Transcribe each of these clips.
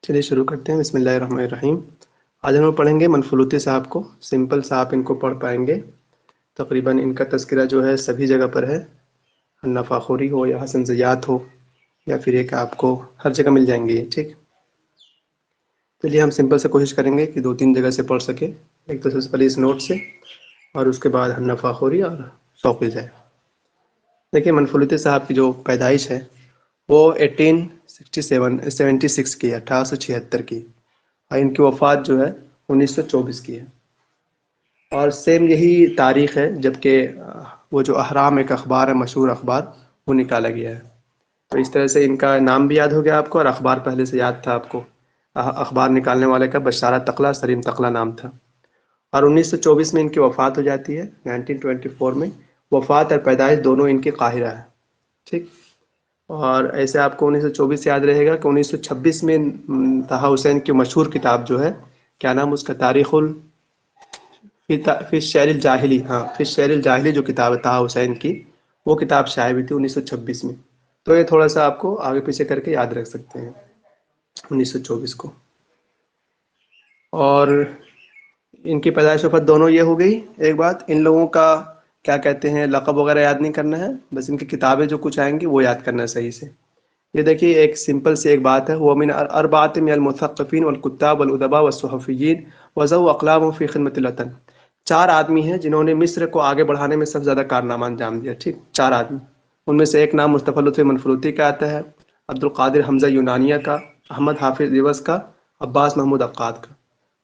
چلیے شروع کرتے ہیں. بسم اللہ الرحمن الرحیم. آج ہم پڑھیں گے منفلوطی صاحب کو. سمپل سے آپ ان کو پڑھ پائیں گے. تقریباً ان کا تذکرہ جو ہے سبھی جگہ پر ہے. حنا فاخوری ہو یا حسن زیات ہو یا پھر ایک آپ کو ہر جگہ مل جائیں گے یہ. ٹھیک. چلیے ہم سمپل سے کوشش کریں گے کہ 2-3 جگہ سے پڑھ سکیں. ایک تو سب سے پہلے اس نوٹ سے اور اس کے بعد حنا فاخوری اور شوقی جائے. دیکھیے منفلوطی صاحب کی جو پیدائش ہے وہ 1876 کی ہے، 1876 کی، اور ان کی وفات جو ہے 1924 کی ہے. اور سیم یہی تاریخ ہے جبکہ وہ جو اہرام ایک اخبار ہے، مشہور اخبار، وہ نکالا گیا ہے. تو اس طرح سے ان کا نام بھی یاد ہو گیا آپ کو، اور اخبار پہلے سے یاد تھا آپ کو. اخبار نکالنے والے کا بشارہ تقلا سلیم تقلا نام تھا. اور 1924 میں ان کی وفات ہو جاتی ہے. 1924 میں وفات اور پیدائش دونوں ان کی قاہرہ ہے. ٹھیک. اور ایسے آپ کو 1924 یاد رہے گا کہ 1926 میں طہ حسین کی مشہور کتاب جو ہے، کیا نام اس کا، تاریخ فی الشعر الجاہلی. ہاں، فی الشعر الجاہلی جو کتاب ہے طہ حسین کی، وہ کتاب شائع ہوئی تھی 1926 میں. تو یہ تھوڑا سا آپ کو آگے پیچھے کر کے یاد رکھ سکتے ہیں 1924 کو. اور ان کی پیدائش وفات دونوں یہ ہو گئی. ایک بات، ان لوگوں کا کیا کہتے ہیں لقب وغیرہ یاد نہیں کرنا ہے، بس ان کی کتابیں جو کچھ آئیں گی وہ یاد کرنا ہے صحیح سے. یہ دیکھیے ایک سمپل سی ایک بات ہے، وہ من اربعۃ من المثقفین والکتاب والادباء والصحفیین وذو اقلام فی خدمۃ الوطن. 4 آدمی ہیں جنہوں نے مصر کو آگے بڑھانے میں سب سے زیادہ کارنامہ انجام دیا. ٹھیک، 4 آدمی. ان میں سے ایک نام مصطفی لطفی منفلوطی کا آتا ہے، عبد القادر حمزہ یونانیہ کا، احمد حافظ دیوس کا، عباس محمود عقاد کا.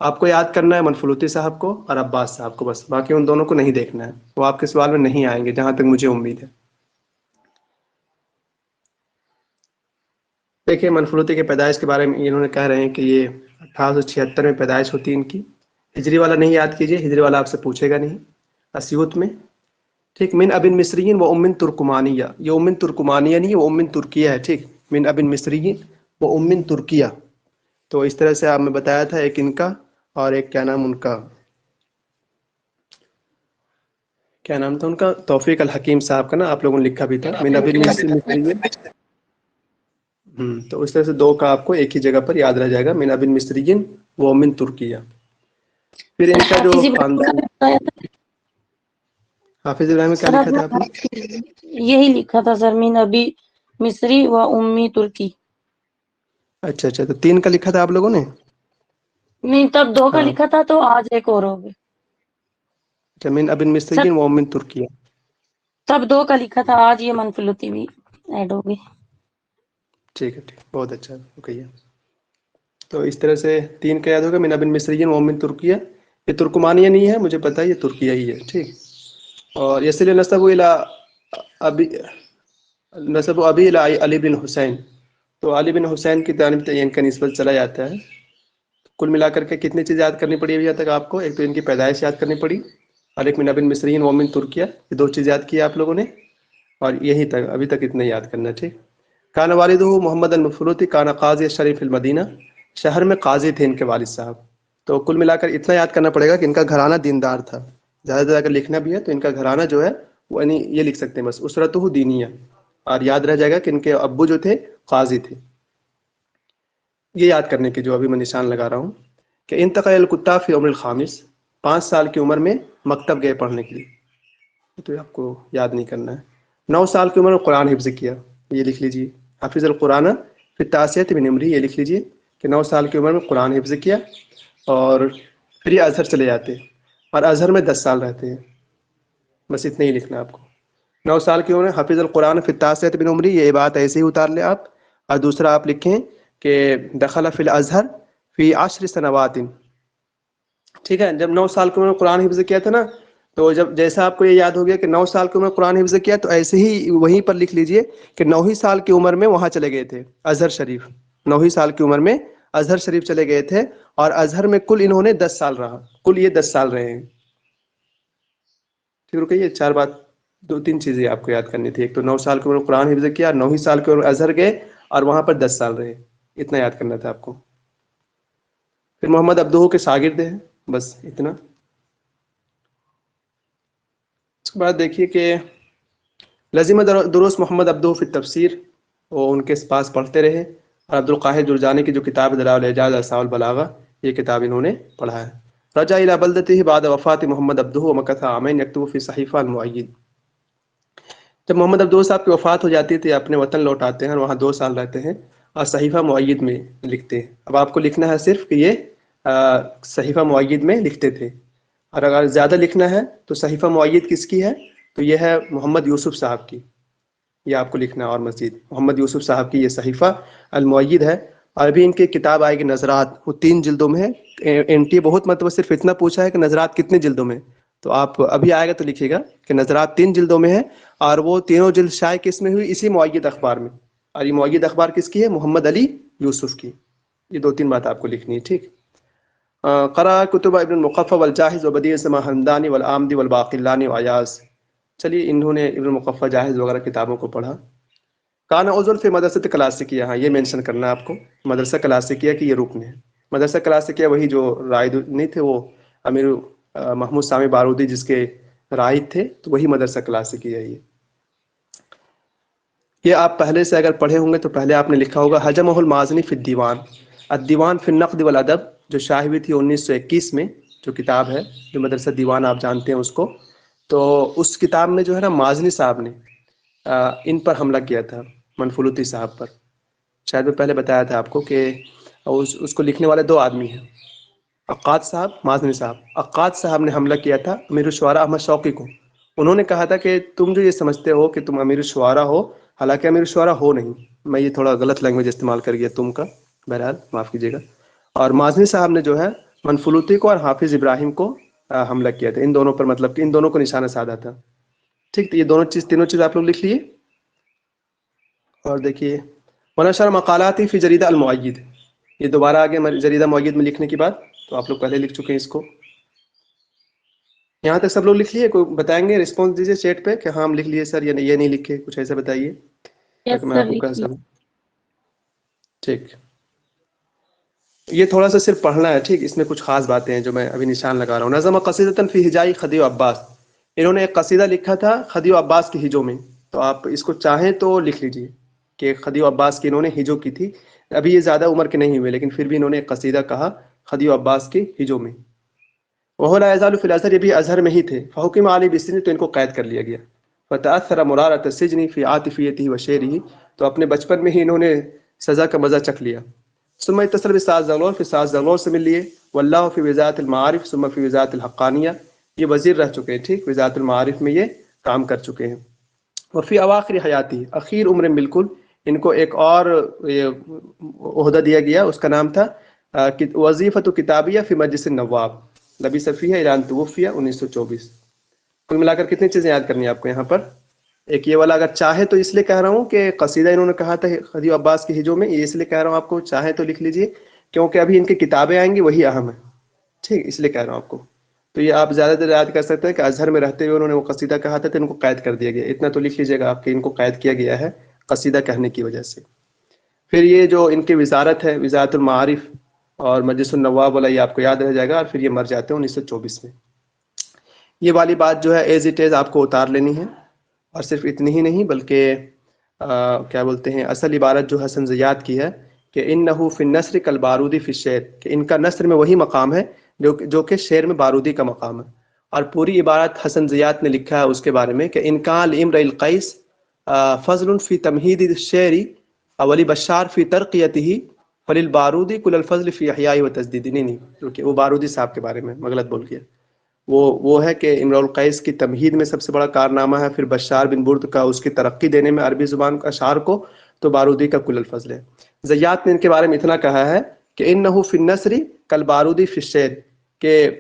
آپ کو یاد کرنا ہے منفلوطی صاحب کو اور عباس صاحب کو بس، باقی ان دونوں کو نہیں دیکھنا ہے. وہ آپ کے سوال میں نہیں آئیں گے جہاں تک مجھے امید ہے. دیکھیے منفلوطی کے پیدائش کے بارے میں انہوں نے کہہ رہے ہیں کہ یہ 1876 میں پیدائش ہوتی ہے ان کی. ہجری والا نہیں یاد کیجیے، ہجری والا آپ سے پوچھے گا نہیں. اسیوط میں. ٹھیک. من ابن مصرین و امن ترکمانیہ. یہ امن ترکمانیہ نہیں ہے، وہ امن ترکیہ ہے. ٹھیک. من ابن مصرین و امن ترکیہ. تو اس طرح سے آپ نے بتایا تھا ایک ان کا، اور ایک کیا نام ان کا، کیا نام تھا ان کا، توفیق الحکیم صاحب کا نا، آپ لوگوں نے لکھا بھی تھا. من ابن مصرین. تو اس طرح سے 2 کا آپ کو ایک ہی جگہ پر یاد رہ جائے گا، من ابن مصرین و من ترکیہ. پھر ان کا جو حافظ ابراہیم کا خاندان، بھی بتایا تھا حافظ ابراہیم میں کیا سر. لکھا آپ تھا آپ نے؟ نے یہی لکھا تھا سر، من ابی مصری و امی ترکی. اچھا، تو 3 کا لکھا تھا آپ لوگوں نے. نہیں، تب 2 کا ہاں، لکھا تھا تو آج ایک اور ہو گیا اچھا. من ابن سر. مصرین و من ترکیہ. تب 2 کا لکھا تھا، آج یہ منفلوطی بھی ایڈ ہو گئی. ٹھیک ہے، بہت اچھا کہیے. تو اس طرح سے 3 کا یاد ہوگا، من ابن مصرین و من ترکیہ. یہ ترکمانیہ نہیں ہے، مجھے پتا ہے یہ ترکیہ ہی ہے. ٹھیک. اور یسل نسب ابی نسب ابی علی بن حسین. تو علی بن حسین کی جانب ان کا نسبت چلا جاتا ہے. کل ملا کر کے کتنی چیز یاد کرنی پڑی ابھی تک آپ کو؟ ایک تو ان کی پیدائش یاد کرنی پڑی، اور ایک من ابن مصرین و من ترکیہ. یہ 2 چیز یاد کی آپ لوگوں نے، اور یہی تک ابھی تک اتنا یاد کرنا. ٹھیک. کان والدہ محمد المفلوطی کان قاضی شریف المدینہ. شہر میں قاضی تھے ان کے والد صاحب. تو کل ملا کر اتنا یاد کرنا پڑے گا کہ ان کا گھرانہ دیندار تھا. زیادہ سے زیادہ لکھنا بھی ہے تو ان کا گھرانہ جو ہے وہ یعنی یہ لکھ سکتے ہیں بس، اسرتہ دینیہ. اور یاد رہ جائے گا کہ ان کے ابو جو تھے قاضی تھے. یہ یاد کرنے کی جو ابھی میں نشان لگا رہا ہوں کہ انتقل الکتاب فی عمر الخامس. 5 سال کی عمر میں مکتب گئے پڑھنے کے لیے. تو آپ کو یاد نہیں کرنا ہے. 9 سال کی عمر میں قرآن حفظ کیا. یہ لکھ لیجیے، حافظ القرآن فی التاسعۃ من عمرہ. یہ لکھ لیجیے کہ 9 سال کی عمر میں قرآن حفظ کیا. اور پھر یہ ازہر چلے جاتے ہیں، اور ازہر میں 10 سال رہتے ہیں. بس اتنا ہی لکھنا ہے آپ کو. 9 سال کی عمر میں حافظ القرآن فی التاسعۃ من عمرہ. یہ بات ایسے ہی اتار لیں آپ. اور دوسرا آپ لکھیں کہ دخل فی الازہر فی 10 سنوات. ٹھیک ہے. جب 9 سال کی عمر میں قرآن حفظ کیا تھا نا، تو جب جیسا آپ کو یہ یاد ہو گیا کہ 9 سال کی عمر میں قرآن حفظ کیا، تو ایسے ہی وہیں پر لکھ لیجئے کہ 9 سال کی عمر میں وہاں چلے گئے تھے ازہر شریف. 9 سال کی عمر میں ازہر شریف چلے گئے تھے، اور ازہر میں کل انہوں نے 10 سال رہا. کل یہ 10 سال رہے ہیں. ٹھیک. رکیے، 4 بات 2-3 چیزیں آپ کو یاد کرنی تھی. ایک تو 9 سال کی عمر میں قرآن حفظ کیا، 9 سال کی عمر میں ازہر گئے، اور وہاں پر 10 سال رہے. اتنا یاد کرنا تھا آپ کو. پھر محمد عبدہ کے شاگرد ہیں، بس اتنا. اس کے بعد دیکھیے کہ لازم دروس محمد عبدہ فی التفسیر. وہ ان کے پاس پڑھتے رہے، اور عبد القاہر جرجانی کی جو کتاب دلائل الاعجاز اصحاء البلاغہ، یہ کتاب انہوں نے پڑھا ہے۔ رجع الى بلدته بعد وفات محمد عبدہ ومکث عامین یکتب فی صحیفہ المؤید۔ جب محمد عبدہ صاحب کی وفات ہو جاتی ہے تو یہ اپنے وطن لوٹ آتے ہیں اور وہاں 2 سال رہتے ہیں اور صحیفہ مؤید میں لکھتے ہیں۔ اب آپ کو لکھنا ہے صرف کہ یہ صحیفہ مؤید میں لکھتے تھے، اور اگر زیادہ لکھنا ہے تو صحیفہ مؤید کس کی ہے؟ تو یہ ہے محمد یوسف صاحب کی، یہ آپ کو لکھنا ہے۔ اور مزید محمد یوسف صاحب کی یہ صحیفہ المؤید ہے۔ اور ابھی ان کی کتاب آئے گی نظرات، وہ 3 جلدوں میں ہے۔ NTA بہت مطلب صرف اتنا پوچھا ہے کہ نظرات کتنے جلدوں میں، تو آپ ابھی آئے گا تو لکھیے گا کہ نظرات 3 جلدوں میں ہے، اور وہ تینوں جلد شائع کس میں ہوئی؟ اسی مؤید اخبار میں۔ اور یہ مؤید اخبار کس کی ہے؟ محمد علی یوسف کی۔ یہ 2-3 بات آپ کو لکھنی ہے، ٹھیک۔ قرأ کتب ابن المقفع والجاحظ وبدیع السماء حمدانی والآمدی والباقلانی وعیاض۔ چلیے انہوں نے ابن المقفع جاحظ وغیرہ کتابوں کو پڑھا۔ کانا عضو فی مدرسۃ کلاسیکیہ، ہاں یہ مینشن کرنا ہے آپ کو، مدرسہ کلاسیکیہ کی یہ رکن ہے۔ مدرسہ کلاسیکیہ وہی جو رائد نہیں تھے وہ امیر محمود سامی بارودی جس کے رائد تھے، تو وہی مدرسہ کلاسیکیہ ہے یہ آپ پہلے سے اگر پڑھے ہوں گے تو پہلے آپ نے لکھا ہوگا حجمہ المازنی فی الدیوان، الدیوان فی النقد والادب، جو شائع ہوئی تھی 1921 میں، جو کتاب ہے، جو مدرسہ دیوان آپ جانتے ہیں اس کو۔ تو اس کتاب میں جو ہے نا مازنی صاحب نے ان پر حملہ کیا تھا، منفلوطی صاحب پر۔ شاید میں پہلے بتایا تھا آپ کو کہ اس کو لکھنے والے 2 آدمی ہیں، عقاد صاحب، مازنی صاحب۔ عقاد صاحب نے حملہ کیا تھا امیر الشعراء احمد شوقی کو۔ انہوں نے کہا تھا کہ تم جو یہ سمجھتے ہو کہ تم امیر الشعراء ہو، حالانکہ امیر الشعراء ہو نہیں۔ میں یہ تھوڑا غلط لینگویج استعمال کر گیا تم کا، بہرحال معاف کیجیے گا۔ اور مازنی صاحب نے جو ہے منفلوطی کو اور حافظ ابراہیم کو حملہ کیا تھا، ان دونوں پر، مطلب کہ ان دونوں کو نشانہ سادھا تھا، ٹھیک۔ تو یہ تینوں چیز آپ لوگ لکھ لیے۔ اور دیکھیے ونشر مقالاتی فی جریدہ المؤید، یہ دوبارہ آگے جریدہ مؤید میں لکھنے کی بات، تو آپ لوگ پہلے لکھ چکے ہیں اس کو۔ یہاں تک سب لوگ لکھ لیے؟ کوئی بتائیں گے، رسپانس دیجیے چیٹ پہ کہ ہاں ہم لکھ لیے سر، یا یہ نہیں لکھے، کچھ ایسا بتائیے یس تاکہ میں سر آپ کو کہہ لکھیے۔ سکوں۔ ٹھیک، یہ تھوڑا سا صرف پڑھنا ہے، ٹھیک۔ اس میں کچھ خاص باتیں ہیں جو میں ابھی نشان لگا رہا ہوں۔ نظم قصیدۃ فی ہجائی خدیو عباس، انہوں نے ایک قصیدہ لکھا تھا خدیو عباس کی ہجوں میں، تو آپ اس کو چاہیں تو لکھ لیجیے کہ خدیو عباس کی انہوں نے ہجوں کی تھی۔ ابھی یہ زیادہ عمر کے نہیں ہوئے لیکن پھر بھی انہوں نے ایک قصیدہ کہا خدیو عباس کی ہجوں میں۔ وہ لا یزال فی الازہر، یہ بھی ازہر میں ہی تھے۔ فحکم علی بالسجن، تو ان کو قید کر لیا گیا۔ فتأثر مرارۃ السجن فی عاطفیتہ وشعرہ، تو اپنے بچپن میں ہی انہوں نے سزا کا مزہ چکھ لیا۔ ثم اتصل بسعد زغلول، پھر سعد زغلول سے مل لیے۔ واللہ فی وزارت المعارف ثم فی وزارت الحقانیہ، یہ وزیر رہ چکے ہیں، ٹھیک، وزارت المعارف میں یہ کام کر چکے ہیں۔ وفی اواخر حیاتی، اخیر عمر بالکل ان کو ایک اور عہدہ دیا گیا، اس کا نام تھا وظیفۃ کتابیہ فی مجلس النواب، لبث فیہا الی ان توفی 1924۔ کل ملا کر کتنی چیزیں یاد کرنی ہیں آپ کو یہاں پر؟ ایک یہ والا، اگر چاہے تو اس لیے کہہ رہا ہوں کہ قصیدہ انہوں نے کہا تھا خدیو عباس کی ہجوں میں، یہ اس لیے کہہ رہا ہوں آپ کو چاہے تو لکھ لیجئے کیونکہ ابھی ان کی کتابیں آئیں گی وہی اہم ہیں، ٹھیک، اس لیے کہہ رہا ہوں آپ کو۔ تو یہ آپ زیادہ تر یاد کر سکتے ہیں کہ ازہر میں رہتے ہوئے انہوں نے وہ قصیدہ کہا تھا تو ان کو قید کر دیا گیا، اتنا تو لکھ لیجیے گا آپ کہ ان کو قید کیا گیا ہے قصیدہ کہنے کی وجہ سے۔ پھر یہ جو ان کی وزارت ہے، وزارت المعارف اور مجلس النواب والا، یہ آپ کو یاد رہ جائے گا، اور پھر یہ مر جاتے ہیں 1924 میں۔ یہ والی بات جو ہے ایز اٹ از آپ کو اتار لینی ہے، اور صرف اتنی ہی نہیں بلکہ کیا بولتے ہیں، اصل عبارت جو حسن زیات کی ہے کہ انہ فی النثر کالبارودی فی الشعر، کہ ان کا نثر میں وہی مقام ہے جو کہ شعر میں بارودی کا مقام ہے۔ اور پوری عبارت حسن زیات نے لکھا ہے اس کے بارے میں کہ ان کان لامرئ القیس فضل فی تمہید الشعر اولی بشار فی ترقیتہ فللبارودی کل الفضل فی احیاء و تجدید، نہیں کیونکہ وہ بارودی صاحب کے بارے میں میں غلط بول گیا، وہ ہے کہ امرؤ القیس کی تمہید میں سب سے بڑا کارنامہ ہے، پھر بشار بن برد کا اس کی ترقی دینے میں عربی زبان کا اشعار کو، تو بارودی کا کل الفضل ہے۔ زیات نے ان کے بارے میں اتنا کہا ہے کہ انہ فی النثر کالبارودی فی الشعر، کہ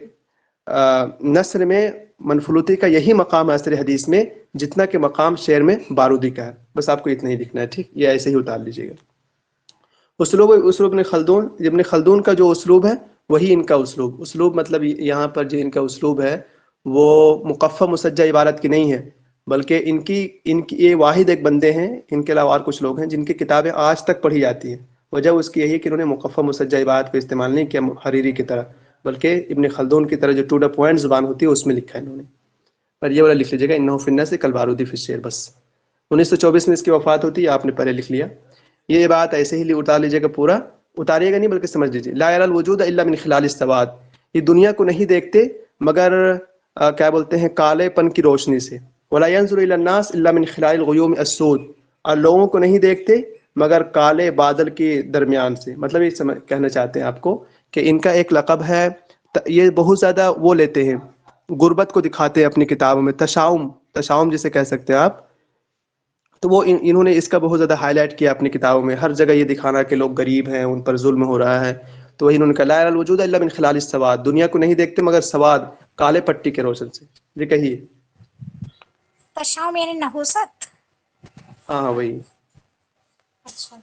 نثر میں منفلوطی کا یہی مقام ہے عصر حدیث میں جتنا کہ مقام شعر میں بارودی کا ہے۔ بس آپ کو اتنا ہی لکھنا ہے، ٹھیک، یہ ایسے ہی اتار لیجیے گا۔ اسلوب ابن خلدون کا جو اسلوب ہے وہی ان کا اسلوب مطلب یہاں پر جو ان کا اسلوب ہے وہ مقفع مسجع عبارت کی نہیں ہے، بلکہ ان کی یہ واحد ایک بندے ہیں، ان کے علاوہ اور کچھ لوگ ہیں جن کی کتابیں آج تک پڑھی جاتی ہیں۔ وجہ اس کی یہی ہے کہ انہوں نے مقفع مسجع عبارت کو استعمال نہیں کیا حریری کی طرح، بلکہ ابن خلدون کی طرح جو ٹو دا پوائنٹ زبان ہوتی ہے اس میں لکھا ہے انہوں نے۔ پر یہ والا لکھ لیجیے گا انہ فی النثر کالبارودی فی الشعر، بس۔ 1924 میں اس کی وفات ہوتی ہے، آپ نے پہلے لکھ لیا۔ یہ بات ایسے ہی اتار لیجیے گا، پورا اتاریے گا نہیں بلکہ سمجھ لیجیے. لا یری الوجود الا من خلال السواد، یہ دنیا کو نہیں دیکھتے مگر کیا بولتے ہیں کالے پن کی روشنی سے. ولا ينظر الى الناس الا من خلال الغيوم السود، اور لوگوں کو نہیں دیکھتے مگر کالے بادل کے درمیان سے. مطلب یہ کہنا چاہتے ہیں آپ کو کہ ان کا ایک لقب ہے، یہ بہت زیادہ وہ لیتے ہیں، غربت کو دکھاتے ہیں اپنی کتابوں میں، تشاؤم جسے کہہ سکتے ہیں آپ. تو وہ انہوں نے اس کا بہت زیادہ ہائی لائٹ کیا اپنی کتابوں میں، ہر جگہ یہ دکھانا کہ لوگ غریب ہیں، ان پر ظلم ہو رہا ہے. تو وہی انہوں نے کہا لا یری الوجود الا من خلال السواد، دنیا کو نہیں دیکھتے مگر سواد، کالے پٹی کے روشن سے. جی کہیے. تشاؤم یعنی نحوست. ہاں وہی. اچھا.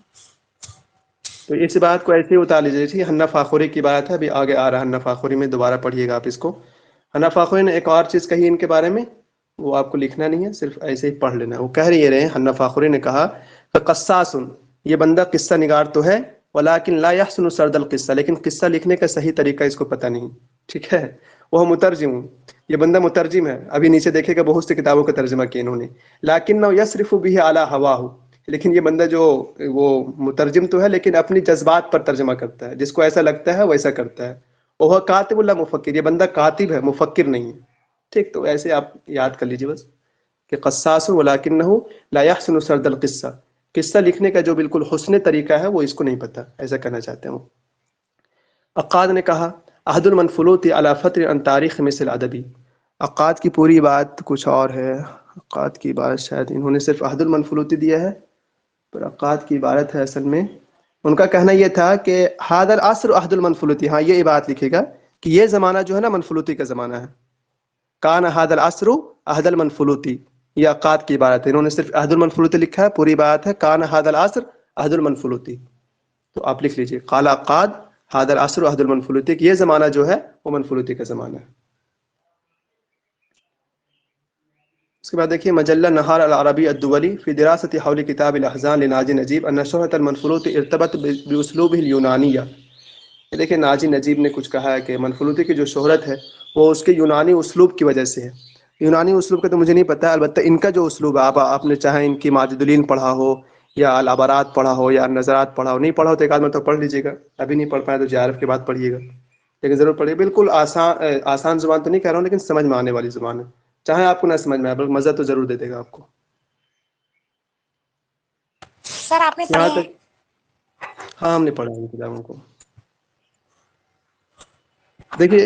تو اس بات کو ایسے ہی اتار لیجیے. جیسے حنا فاخوری کی بات ہے، ابھی آگے آ رہا ہے حنا فاخوری میں، دوبارہ پڑھیے گا آپ اس کو. حنا فاخوری نے ایک اور چیز کہی ان کے بارے میں، وہ آپ کو لکھنا نہیں ہے، صرف ایسے ہی پڑھ لینا. وہ کہہ رہے حنا فاخوری نے کہا کہ قصاص، یہ بندہ قصہ نگار تو ہے، ولیکن لا يحسن سرد القصہ، لیکن قصہ لکھنے کا صحیح طریقہ اس کو پتہ نہیں. ٹھیک ہے. وہ مترجم، یہ بندہ مترجم ہے. ابھی نیچے دیکھے گا بہت سی کتابوں کا ترجمہ کیا انہوں نے. لیکن یصرف به علی هواه، لیکن یہ بندہ جو وہ مترجم تو ہے لیکن اپنی جذبات پر ترجمہ کرتا ہے، جس کو ایسا لگتا ہے ویسا کرتا ہے. وہ کاتب اللہ مفکر، یہ بندہ کاتب ہے، مفکر نہیں ہے. ٹھیک. تو ایسے آپ یاد کر لیجیے بس کہ قصاص ولکنہ لا يحسن سرد القصہ، قصہ لکھنے کا جو بالکل حسن طریقہ ہے وہ اس کو نہیں پتہ، ایسا کہنا چاہتے ہیں وہ. عقاد نے کہا عہد المنفلوط علی فتر عن تاریخ مثل ادبی. عقاد کی پوری بات کچھ اور ہے. عقاد کی بات شاید انہوں نے صرف عہد المنفلوطی دیا ہے، پر عقاد کی عبارت ہے اصل میں. ان کا کہنا یہ تھا کہ حاضر العصر عہد المنفلوطی، ہاں یہ بات لکھے گا کہ یہ زمانہ جو ہے نا منفلوطی کا زمانہ ہے. کان حاضر العصر عہد المنفلوطی، یہ عقاد کی عبارت ہے. انہوں نے صرف عہد المنفلوطی لکھا ہے، پوری بات ہے کان حاضر العصر عہد المنفلوطی. تو آپ لکھ لیجئے قال عقاد حاضر العصر عہد المنفلوطی، کہ یہ زمانہ جو ہے وہ منفلوطی کا زمانہ ہے. اس کے بعد دیکھیے مجلہ نہار العربی الدولی فی دراست حول کتاب الاحزان لناجی نجیب ان شہرت المنفلوط ارتبط باسلوبہ اليونانیہ. یہ دیکھیں ناجی نجیب نے کچھ کہا ہے کہ منفلوطی کی جو شہرت ہے وہ اس کے یونانی اسلوب کی وجہ سے ہے. یونانی اسلوب کا تو مجھے نہیں پتا، البتہ ان کا جو اسلوب ہے، آپ نے چاہے ان کی ماجد الدین پڑھا ہو یا العبرات پڑھا ہو یا نظرات پڑھا ہو، نہیں پڑھا ہو تو ایک آدھ مرتبہ پڑھ لیجیے گا. ابھی نہیں پڑھ پائے تو جے کے بعد پڑھیے گا، لیکن ضرور پڑھیے. بالکل آسان زبان تو نہیں کہہ رہا ہوں لیکن سمجھ میں آنے والی زبان ہے. چاہے آپ کو نہ سمجھ میں آئے بلکہ مزہ تو ضرور دے دے گا آپ کو. سر آپ نے یہاں پڑھے ہیں؟ تک ہاں ہم نے پڑھا ان کتابوں کو. دیکھیے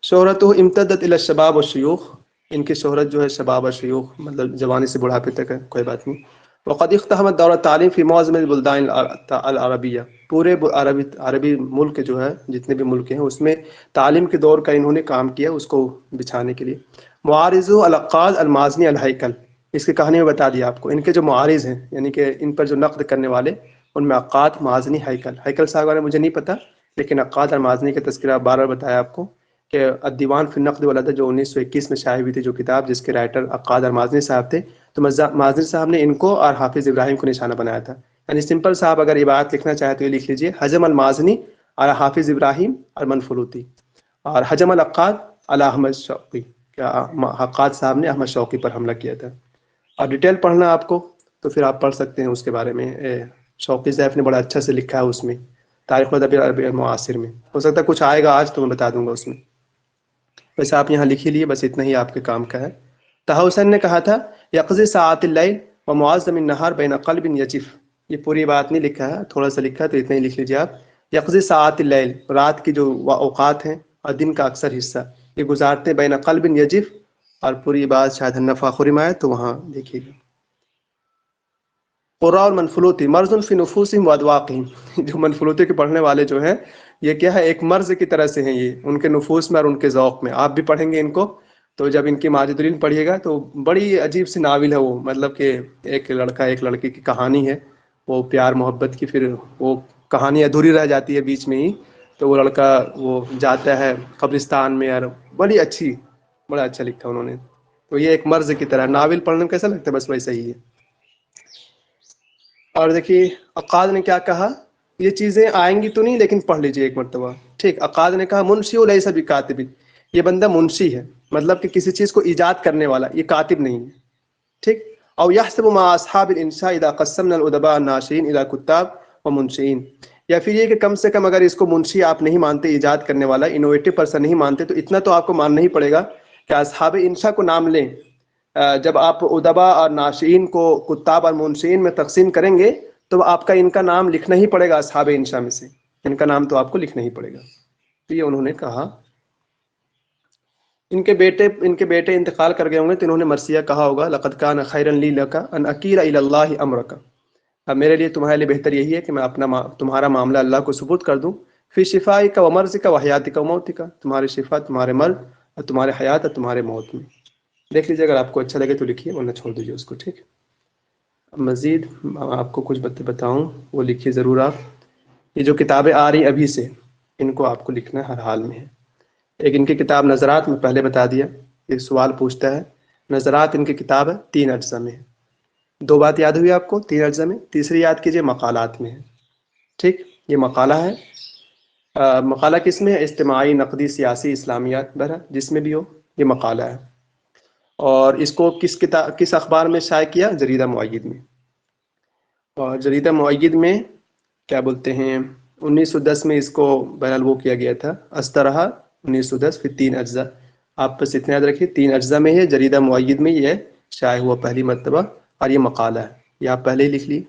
شہرت امتدت الی الشباب والشیوخ، ان کی شہرت جو ہے شباب اور شیوخ مطلب جوانی سے بڑھاپے تک ہے، کوئی بات نہیں. وقد اختتمت دور تعلیم فی معظم البلدان العربیہ، پورے عربی ملک جو ہے جتنے بھی ملک ہیں اس میں تعلیم کے دور کا انہوں نے کام کیا اس کو بچھانے کے لیے. معارض العقاد المازنی الہیکل، اس کی کہانی میں بتا دیا آپ کو. ان کے جو معارض ہیں یعنی کہ ان پر جو نقد کرنے والے، ان میں عقاد، مازنی، ہیکل صاحب والے مجھے نہیں پتا، لیکن عقاد اور مازنی کا تذکرہ بار بار بتایا آپ کو کہ الدیوان فی النقد والادب جو 1921 میں شائع ہوئی تھی جو کتاب، جس کے رائٹر عقاد اور مازنی صاحب تھے. تو مازنی صاحب نے ان کو اور حافظ ابراہیم کو نشانہ بنایا تھا. یعنی سمپل صاحب اگر عبارت لکھنا چاہے تو یہ لکھ لیجئے حجم المازنی اور حافظ ابراہیم اور منفلوطی، اور حجم العقاد علی احمد شوقی، کیا عقاد صاحب نے احمد شوقی پر حملہ کیا تھا. اور ڈیٹیل پڑھنا آپ کو تو پھر آپ پڑھ سکتے ہیں اس کے بارے میں. شوقی صاحب نے بڑا اچھا سے لکھا ہے اس میں تاریخ الادب العربی المعاصر میں. ہو سکتا ہے کچھ آئے گا آج تو میں بتا دوں گا اس میں. ویسے آپ یہاں لکھ ہی لیے، بس اتنا ہی آپ کے کام کا ہے. طہ حسین نے کہا تھا یقضی ساعات اللیل و معظم النہار بین قلب یجف، یہ پوری بات نہیں لکھا ہے، تھوڑا سا لکھا ہے تو اتنا ہی لکھ لیجیے آپ. یقضی ساعات اللیل، رات کی جو اوقات ہیں اور دن کا اکثر حصہ یہ گزارتے بین قلب یجف، اور پوری بات شاید حنا فاخری میں آئے تو وہاں دیکھیے گا. قراء المنفلوطی مرض فی نفوسہم واذواقہم، جو منفلوطی کے پڑھنے والے جو ہیں یہ کیا ہے، ایک مرض کی طرح سے ہیں، یہ ان کے نفوس میں اور ان کے ذوق میں. آپ بھی پڑھیں گے ان کو تو جب ان کی ماجد الدین پڑھیے گا تو بڑی عجیب سی ناول ہے وہ. مطلب کہ ایک لڑکا ایک لڑکی کی کہانی ہے، وہ پیار محبت کی، پھر وہ کہانی ادھوری رہ جاتی ہے بیچ میں ہی، تو وہ لڑکا وہ جاتا ہے قبرستان میں، اور بڑا اچھا لکھا انہوں نے. تو یہ ایک مرض کی طرح ناول پڑھنے میں کیسا لگتا ہے، بس ویسا ہی ہے. اور دیکھیے عقاد نے کیا کہا، یہ چیزیں آئیں گی تو نہیں لیکن پڑھ لیجئے ایک مرتبہ. ٹھیک. عقاد نے کہا منشی لیس بکاتب، یہ بندہ منشی ہے، مطلب کہ کسی چیز کو ایجاد کرنے والا، یہ کاتب نہیں ہے. ٹھیک. او یحسب مع اصحاب الانشاء اذا قسمنا الادباء الناشئین الى کتاب ومنشئین، یا پھر یہ کہ کم سے کم اگر اس کو منشی آپ نہیں مانتے، ایجاد کرنے والا انوویٹو پرسن نہیں مانتے، تو اتنا تو آپ کو ماننا ہی پڑے گا کہ اصحاب انشاء کو نام لیں۔ جب آپ ادبا اور ناشئین کو کتاب اور منشئین میں تقسیم کریں گے تو آپ کا ان کا نام لکھنا ہی پڑے گا، اصحاب انشاء میں سے ان کا نام تو آپ کو لکھنا ہی پڑے گا۔ تو یہ انہوں نے کہا۔ ان کے بیٹے انتقال کر گئے ہوں گے تو انہوں نے مرثیہ کہا ہوگا لقد کان خیرا لی لک ان اکیل الی اللہ امرک، اب میرے لیے تمہارے لیے بہتر یہی ہے کہ میں تمہارا معاملہ اللہ کو سپرد کر دوں، فی شفائک و مرضک و حیاتک و موتک، تمہاری شفا، تمہارے مرض اور تمہارے حیات اور تمہارے موت میں۔ دیکھ لیجیے، اگر آپ کو اچھا لگے تو لکھیے، ورنہ چھوڑ دیجیے اس کو، ٹھیک۔ مزید آپ کو کچھ بتاؤں وہ لکھیے ضرور آپ۔ یہ جو کتابیں آ رہی ابھی سے، ان کو آپ کو لکھنا ہر حال میں ہے۔ ایک ان کی کتاب نظرات میں پہلے بتا دیا، ایک سوال پوچھتا ہے، نظرات ان کی کتاب ہے 3 اجزاء میں ہے۔ 2 بات یاد ہوئی آپ کو 3 اجزاء میں، تیسری یاد کیجیے مقالات میں ہے، ٹھیک۔ یہ مقالہ ہے، مقالہ کس میں ہے؟ اجتماعی، نقدی، سیاسی، اسلامیات، بہرحال جس میں بھی ہو یہ مقالہ ہے۔ اور اس کو کس اخبار میں شائع کیا؟ جریدہ مؤید میں۔ اور جریدہ مؤید میں کیا بولتے ہیں 1910 میں اس کو بہرحال وہ کیا گیا تھا، استرہا 1910، پھر 3 اجزاء۔ آپ بس اتنا یاد رکھیے 3 اجزاء میں ہے، جریدہ مؤید میں یہ شائع ہوا پہلی مرتبہ، اور یہ مقالہ ہے، یہ آپ پہلے ہی لکھ لیے۔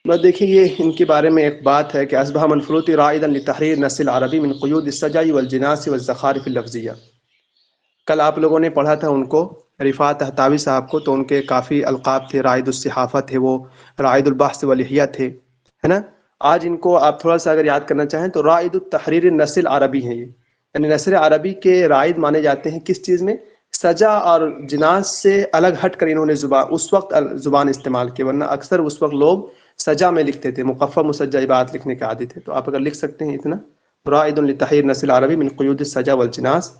بس دیکھیے یہ ان کے بارے میں ایک بات ہے کہ اصبح منفلوطی رائدا لتحریر نسل عربی من قیود السجع والجناس والزخارف اللفظیہ۔ کل آپ لوگوں نے پڑھا تھا ان کو، رفعت طہطاوی صاحب کو، تو ان کے کافی القاب تھے، رائد الصحافہ تھے، وہ رائد البحث والاحیاء تھے، ہے نا۔ آج ان کو آپ تھوڑا سا اگر یاد کرنا چاہیں تو رائد التحریر النسل عربی ہیں یہ، یعنی نثر عربی کے رائد مانے جاتے ہیں کس چیز میں؟ سجا اور جناس سے الگ ہٹ کر انہوں نے اس وقت زبان استعمال کی، ورنہ اکثر اس وقت لوگ سجا میں لکھتے تھے، مقفع مسجع عبارات لکھنے کے عادی تھے۔ تو آپ اگر لکھ سکتے ہیں اتنا، رائد لتحریر نسل عربی من قیود السجع والجناس،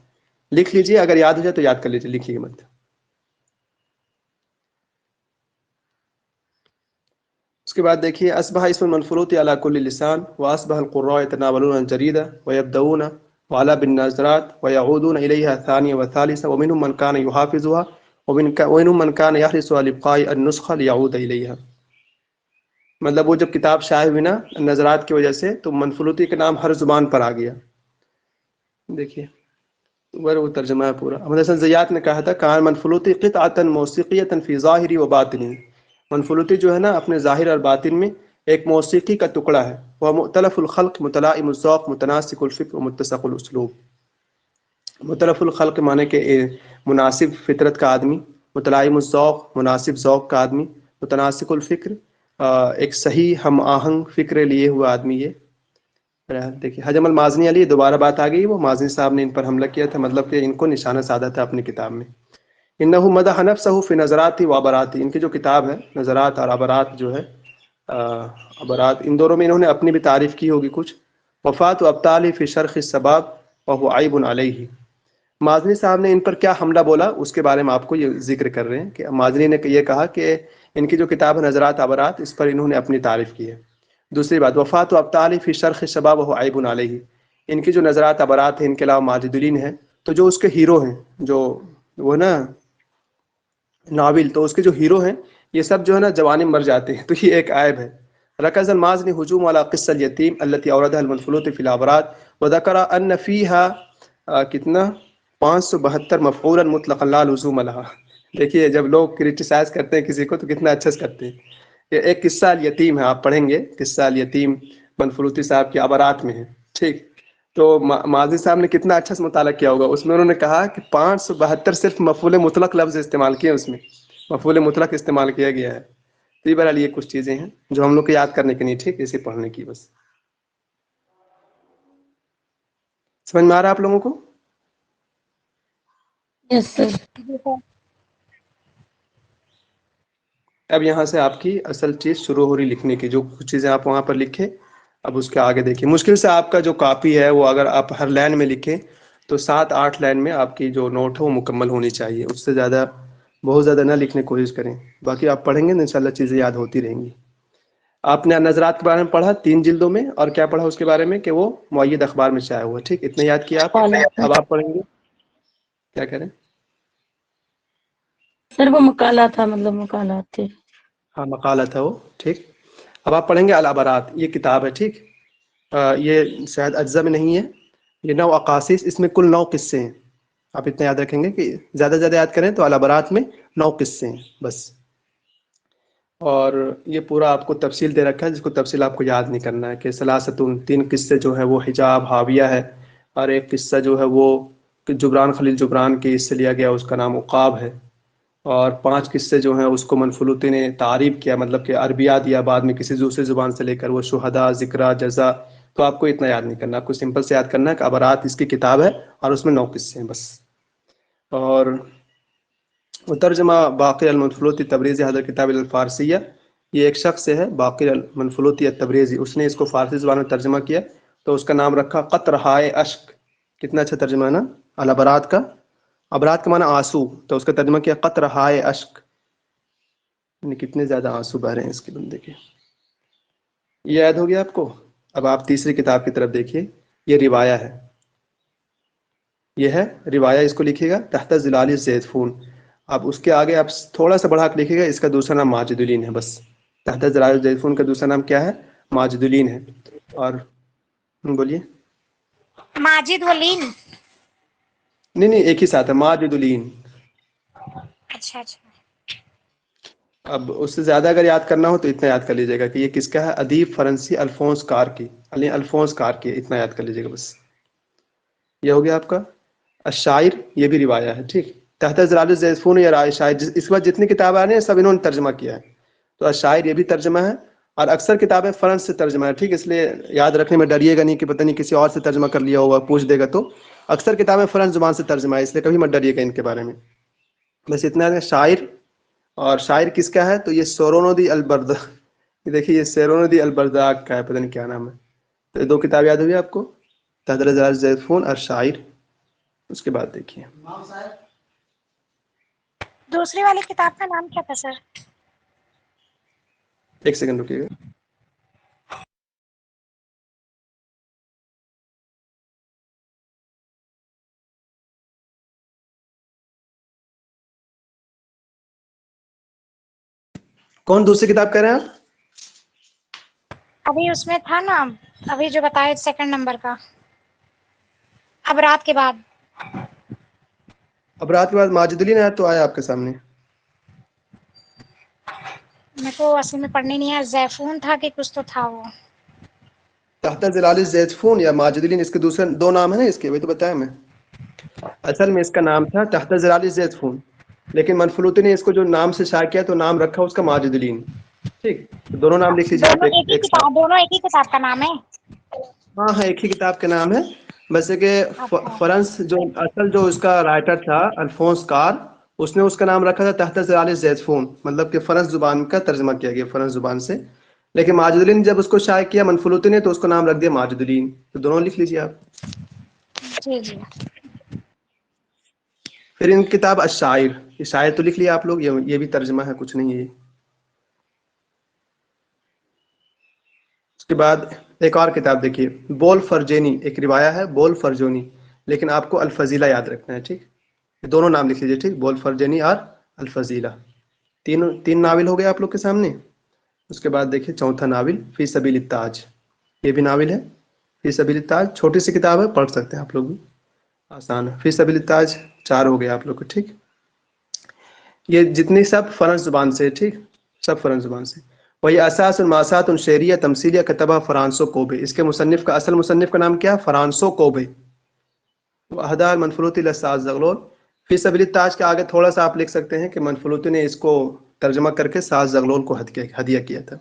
لکھ لیجئے، اگر یاد ہو جائے تو یاد کر لیجئے، لکھیے مت۔ اس کے بعد دیکھیے اصبح اسم المنفلوط علی کل لسان واصبح القراء يتناولون الجريدة ويبدؤون وعلى بالنظرات ويعودون إليها ثانية وثالثة ومنهم من كان يحافظها ومنهم من كان يحرص على إبقاء النسخة ليعود إليها۔ مطلب وہ جب کتاب شائع ہوئی نا نظرات کی وجہ سے، تو منفلوطی کا نام ہر زبان پر آ گیا۔ دیکھیے وہ ترجمہ ہے پورا۔ احمد حسن زیات نے کہا تھا کان منفلوطی قطعۃ موسیقیۃ فی ظاہری و باطنی، منفلوطی جو ہے نا اپنے ظاہر اور باطن میں ایک موسیقی کا ٹکڑا ہے، وہ مؤتلف الخلق متلائم الذوق متناسق الفکر و متسق الاسلوب۔ مؤتلف الخلق معنی کہ مناسب فطرت کا آدمی، متلائم الذوق مناسب ذوق کا آدمی، متناسق الفکر ایک صحیح ہم آہنگ فکر لیے ہوا آدمی۔ یہ دیکھیے حجم المازنی علی دوبارہ بات آ گئی، وہ مازنی صاحب نے ان پر حملہ کیا تھا، مطلب کہ ان کو نشانہ سادہ تھا اپنی کتاب میں۔ انہو مدح نفسہ فی نظرات و عبرات، ان کی جو کتاب ہے نظرات اور عبرات جو ہے، عبرات ان دونوں میں انہوں نے اپنی بھی تعریف کی ہوگی کچھ۔ وفات و ابطال فی شرخ السباب وهو عیب علیہ، مازنی صاحب نے ان پر کیا حملہ بولا اس کے بارے میں آپ کو یہ ذکر کر رہے ہیں کہ مازنی نے یہ کہا کہ ان کی جو کتاب ہے نظرات عبرات، اس پر انہوں نے اپنی تعریف کی ہے۔ دوسری بات وفات و ابطال فی شرخ الشباب وهو عیب علیہ، ان کی جو نظرات عبرات ہیں، ان کے علاوہ ماجد الدین ہے، تو جو اس کے ہیرو ہیں، جو وہ نا ناول، تو اس کے جو ہیرو ہیں یہ سب جو ہے نا جوانی مر جاتے ہیں، تو یہ ایک عیب ہے۔ رکز المازنی ہجوم علی قصہ الیتیم التي اوردها المنفلوط فی العبرات وذکر ان فیها کتنا 572 مفعولا مطلقا لا لزوم لها۔ دیکھیے جب لوگ کرٹیسائز کرتے ہیں کسی کو تو کتنا اچھا سے کرتے ہیں۔ یہ ایک قصہ الیتیم ہے، آپ پڑھیں گے قصہ الیتیم منفلوطی صاحب کی عبرات میں ہے، ٹھیک۔ تو ماضی صاحب نے کتنا اچھا سے مطالعہ کیا ہوگا، اس میں انہوں نے کہا کہ 572 صرف مفعول مطلق لفظ استعمال کیے، اس میں مفعول مطلق استعمال کیا گیا ہے۔ تو یہ بہرحال یہ کچھ چیزیں ہیں جو ہم لوگ کو یاد کرنے کے نہیں، ٹھیک، اسے پڑھنے کی بس۔ سمجھ میں آ رہا ہے آپ لوگوں کو؟ یس سر۔ اب یہاں سے آپ کی اصل چیز شروع ہو رہی لکھنے کی، جو کچھ چیزیں آپ وہاں پر لکھے، اب اس کے آگے دیکھیں۔ مشکل سے آپ کا جو کاپی ہے وہ اگر آپ ہر لائن میں لکھیں تو 7-8 لائن میں آپ کی جو نوٹ ہے وہ مکمل ہونی چاہیے، اس سے زیادہ بہت زیادہ نہ لکھنے کی کوشش کریں، باقی آپ پڑھیں گے تو انشاءاللہ چیزیں یاد ہوتی رہیں گی۔ آپ نے نظرات کے بارے میں پڑھا 3 جلدوں میں، اور کیا پڑھا اس کے بارے میں کہ وہ مؤید اخبار میں شائع ہوا، ٹھیک، اتنا یاد کیا آپ۔ اب آپ پڑھیں گے، کیا کریں؟ سر وہ مقالہ تھا، مطلب مقالات تھے. ہاں مقالہ تھا وہ. ٹھیک. اب آپ پڑھیں گے العبرات، یہ کتاب ہے. ٹھیک. یہ شاید اجزا میں نہیں ہے، یہ 9 اقاصص، اس میں کل 9 قصے ہیں. آپ اتنا یاد رکھیں گے کہ زیادہ سے زیادہ یاد کریں تو العبرات میں 9 قصے ہیں بس. اور یہ پورا آپ کو تفصیل دے رکھا ہے، جس کو تفصیل آپ کو یاد نہیں کرنا ہے کہ ثلاثتون 3 قصے جو ہے وہ حجاب حاویہ ہے، اور ایک قصہ جو ہے وہ جبران خلیل جبران کے اس سے لیا گیا، اس کا نام عقاب ہے. اور 5 قصے جو ہیں اس کو منفلوطی نے تعریف کیا، مطلب کہ عربیہ دیا بعد میں کسی دوسری زبان سے لے کر، وہ شہداء، ذکرہ، جزا. تو آپ کو اتنا یاد نہیں کرنا، آپ کو سمپل سے یاد کرنا ہے کہ عبرات اس کی کتاب ہے اور اس میں 9 قصے ہیں بس. اور ترجمہ باقر المنفلوطی تبریزی حضرت کتاب الفارسیہ، یہ ایک شخص سے ہے باقر المنفلوطی التبریزی، اس نے اس کو فارسی زبان میں ترجمہ کیا تو اس کا نام رکھا قطرہائے اشک. کتنا اچھا ترجمہ ہے نا العبرات کا. عبرات کا معنی آنسو، تو اس کا ترجمہ کیا قطرہائے اشک، یعنی کتنے زیادہ آنسو بہ رہے ہیں اس کے بندے کے. یہ یاد ہو گیا آپ کو. اب آپ تیسری کتاب کی طرف دیکھیے، یہ روایہ ہے. یہ ہے روایہ، اس کو لکھیے گا تحت ظلال الزیتون. اب اس کے آگے آپ تھوڑا سا بڑھا کے لکھیے گا، اس کا دوسرا نام ماجد الین ہے بس. تحت ظلال الزیتون کا دوسرا نام کیا ہے؟ ماجد الین ہے. اور بولیے. ماجد ولین. نہیں ایک ہی ساتھ ہے، ماجد الین. اچھا اچھا. اب اس سے زیادہ اگر یاد کرنا ہو تو اتنا یاد کر لیجیے گا کہ یہ کس کا ہے، ادیب فرانسیسی الفونس کار کی، الفونس کار کی، اتنا یاد کر لیجیے گا بس. یہ ہو گیا آپ کا. الشاعر، یہ بھی روایہ ہے. ٹھیک. تحت ظلال الزیتون یا رائے شاعر، اس وقت جتنی کتاب آ رہی ہیں سب انہوں نے ترجمہ کیا ہے. تو الشاعر یہ بھی ترجمہ ہے، اور اکثر کتابیں فرانس سے ترجمہ ہے. ٹھیک. اس لیے یاد رکھنے میں ڈریے گا نہیں کہ پتہ نہیں کسی اور سے ترجمہ کر لیا ہوگا، پوچھ دے گا. تو اکثر کتابیں فرانس زبان سے ترجمہ ہے، اس لیے کبھی مت ڈریے گا ان کے بارے میں. بس اتنا ہے. شاعر، اور شاعر کس کا ہے تو یہ سورونودی البرد، یہ دیکھیے یہ سورونودی البرداغ کا ہے، پتہ نہیں کیا نام ہے. تو یہ 2 کتاب یاد ہوئی آپ کو، تحت ظلال الزیتون اور شاعر. اس کے بعد دیکھیے دوسری والی کتاب کا نام کیا تھا سر؟ ایک سیکنڈ رکیے گا. کون دوسری کتاب کہہ رہے ہیں آپ؟ ابھی اس میں تھا نا، ابھی جو بتایا 2nd نمبر کا، اب رات کے بعد. اب رات کے بعد ماجد الین آیا تو آیا آپ کے سامنے. میرے کو اصل میں پڑھنے نہیں آیا، زیفون تھا کہ کچھ تو تھا وہ. تحت ظلال الزیتون یا ماجد الین، اس کے دوسرے 2 نام ہیں نا اس کے، وہی تو بتایا میں. اصل میں اس کا نام تھا تحت ظلال الزیتون، لیکن منفلوطی نے اس کو جو نام سے شائع کیا تو نام رکھا اس کا ماجد الین. ٹھیک. تو دونوں نام لکھ لیجیے آپ دونوں ایک ہی ایک ساتھ. کتاب، دونوں ایک ہی کتاب کا نام ہے. ہاں ہاں ایک ہی کتاب کے نام ہے، ویسے کہ اچھا فرانس جو اصل جو اس کا رائٹر تھا الفونس کار، اس نے اس کا نام رکھا تھا تحت ظلال الزیتون، مطلب کہ فرانس زبان کا ترجمہ کیا گیا فرانس زبان سے. لیکن ماجد الین جب اس کو شائع کیا منفلوطی نے تو اس کو نام رکھ دیا ماجد الین. تو دونوں لکھ لیجیے آپ. جی جی. پھر ان کی کتاب الشاعر، یہ شاعر تو لکھ لیا آپ لوگ، یہ بھی ترجمہ ہے، کچھ نہیں ہے یہ. اس کے بعد ایک اور کتاب دیکھیے، بول فرجینی، ایک روایہ ہے بول فرجونی، لیکن آپ کو الفضیلہ یاد رکھنا ہے. ٹھیک. یہ دونوں نام لکھ لیجیے. ٹھیک. بول فرجینی اور الفضیلہ، تین ناول ہو گئے آپ لوگ کے سامنے. اس کے بعد دیکھیے چوتھا ناول فی سبیل التاج، یہ بھی ناول ہے. فی سبیل التاج چھوٹی سی کتاب ہے، پڑھ سکتے ہیں آپ لوگ بھی، آسان ہے. فی سبیل التاج 4 ہو گیا آپ لوگ کو. ٹھیک. یہ جتنی سب فرانس زبان سے. ٹھیک. سب فرانس زبان سے. وہی اساس الماسات الشعریہ تمثیلیہ کتبہ فرانسو کوبے، اس کے مصنف کا اصل مصنف کا نام کیا؟ فرانسو کوبے. اہدا منفلوطی الاستاذ زغلول. فی سبیل التاج کے آگے تھوڑا سا آپ لکھ سکتے ہیں کہ منفلوطی نے اس کو ترجمہ کر کے ساز زغلول کو ہدیہ کیا تھا.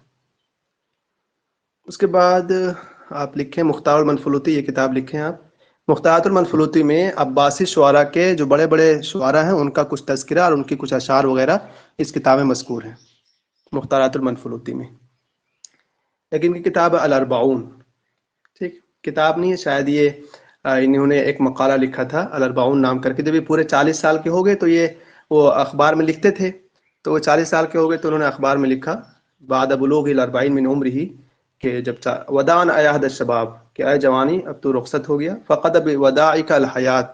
اس کے بعد آپ لکھیں مختار المنفلوطی، یہ کتاب لکھیں آپ. مختارات المنفلوطی میں عباسی شعراء کے جو بڑے بڑے شعراء ہیں ان کا کچھ تذکرہ اور ان کی کچھ اشعار وغیرہ اس کتاب میں مذکور ہیں مختارات المنفلوطی میں. لیکن کی کتاب الاربعون، ٹھیک کتاب نہیں ہے شاید، یہ انہوں نے ایک مقالہ لکھا تھا الاربعون نام کر کے. جب یہ پورے 40 سال کے ہو گئے تو یہ وہ اخبار میں لکھتے تھے، تو وہ 40 سال کے ہو گئے تو انہوں نے اخبار میں لکھا بعد بلوغ الاربعین من عمرہ، کہ جب ودان ایہد الشباب، کہ اے جوانی اب تو رخصت ہو گیا، فقد بوداعک الحیات،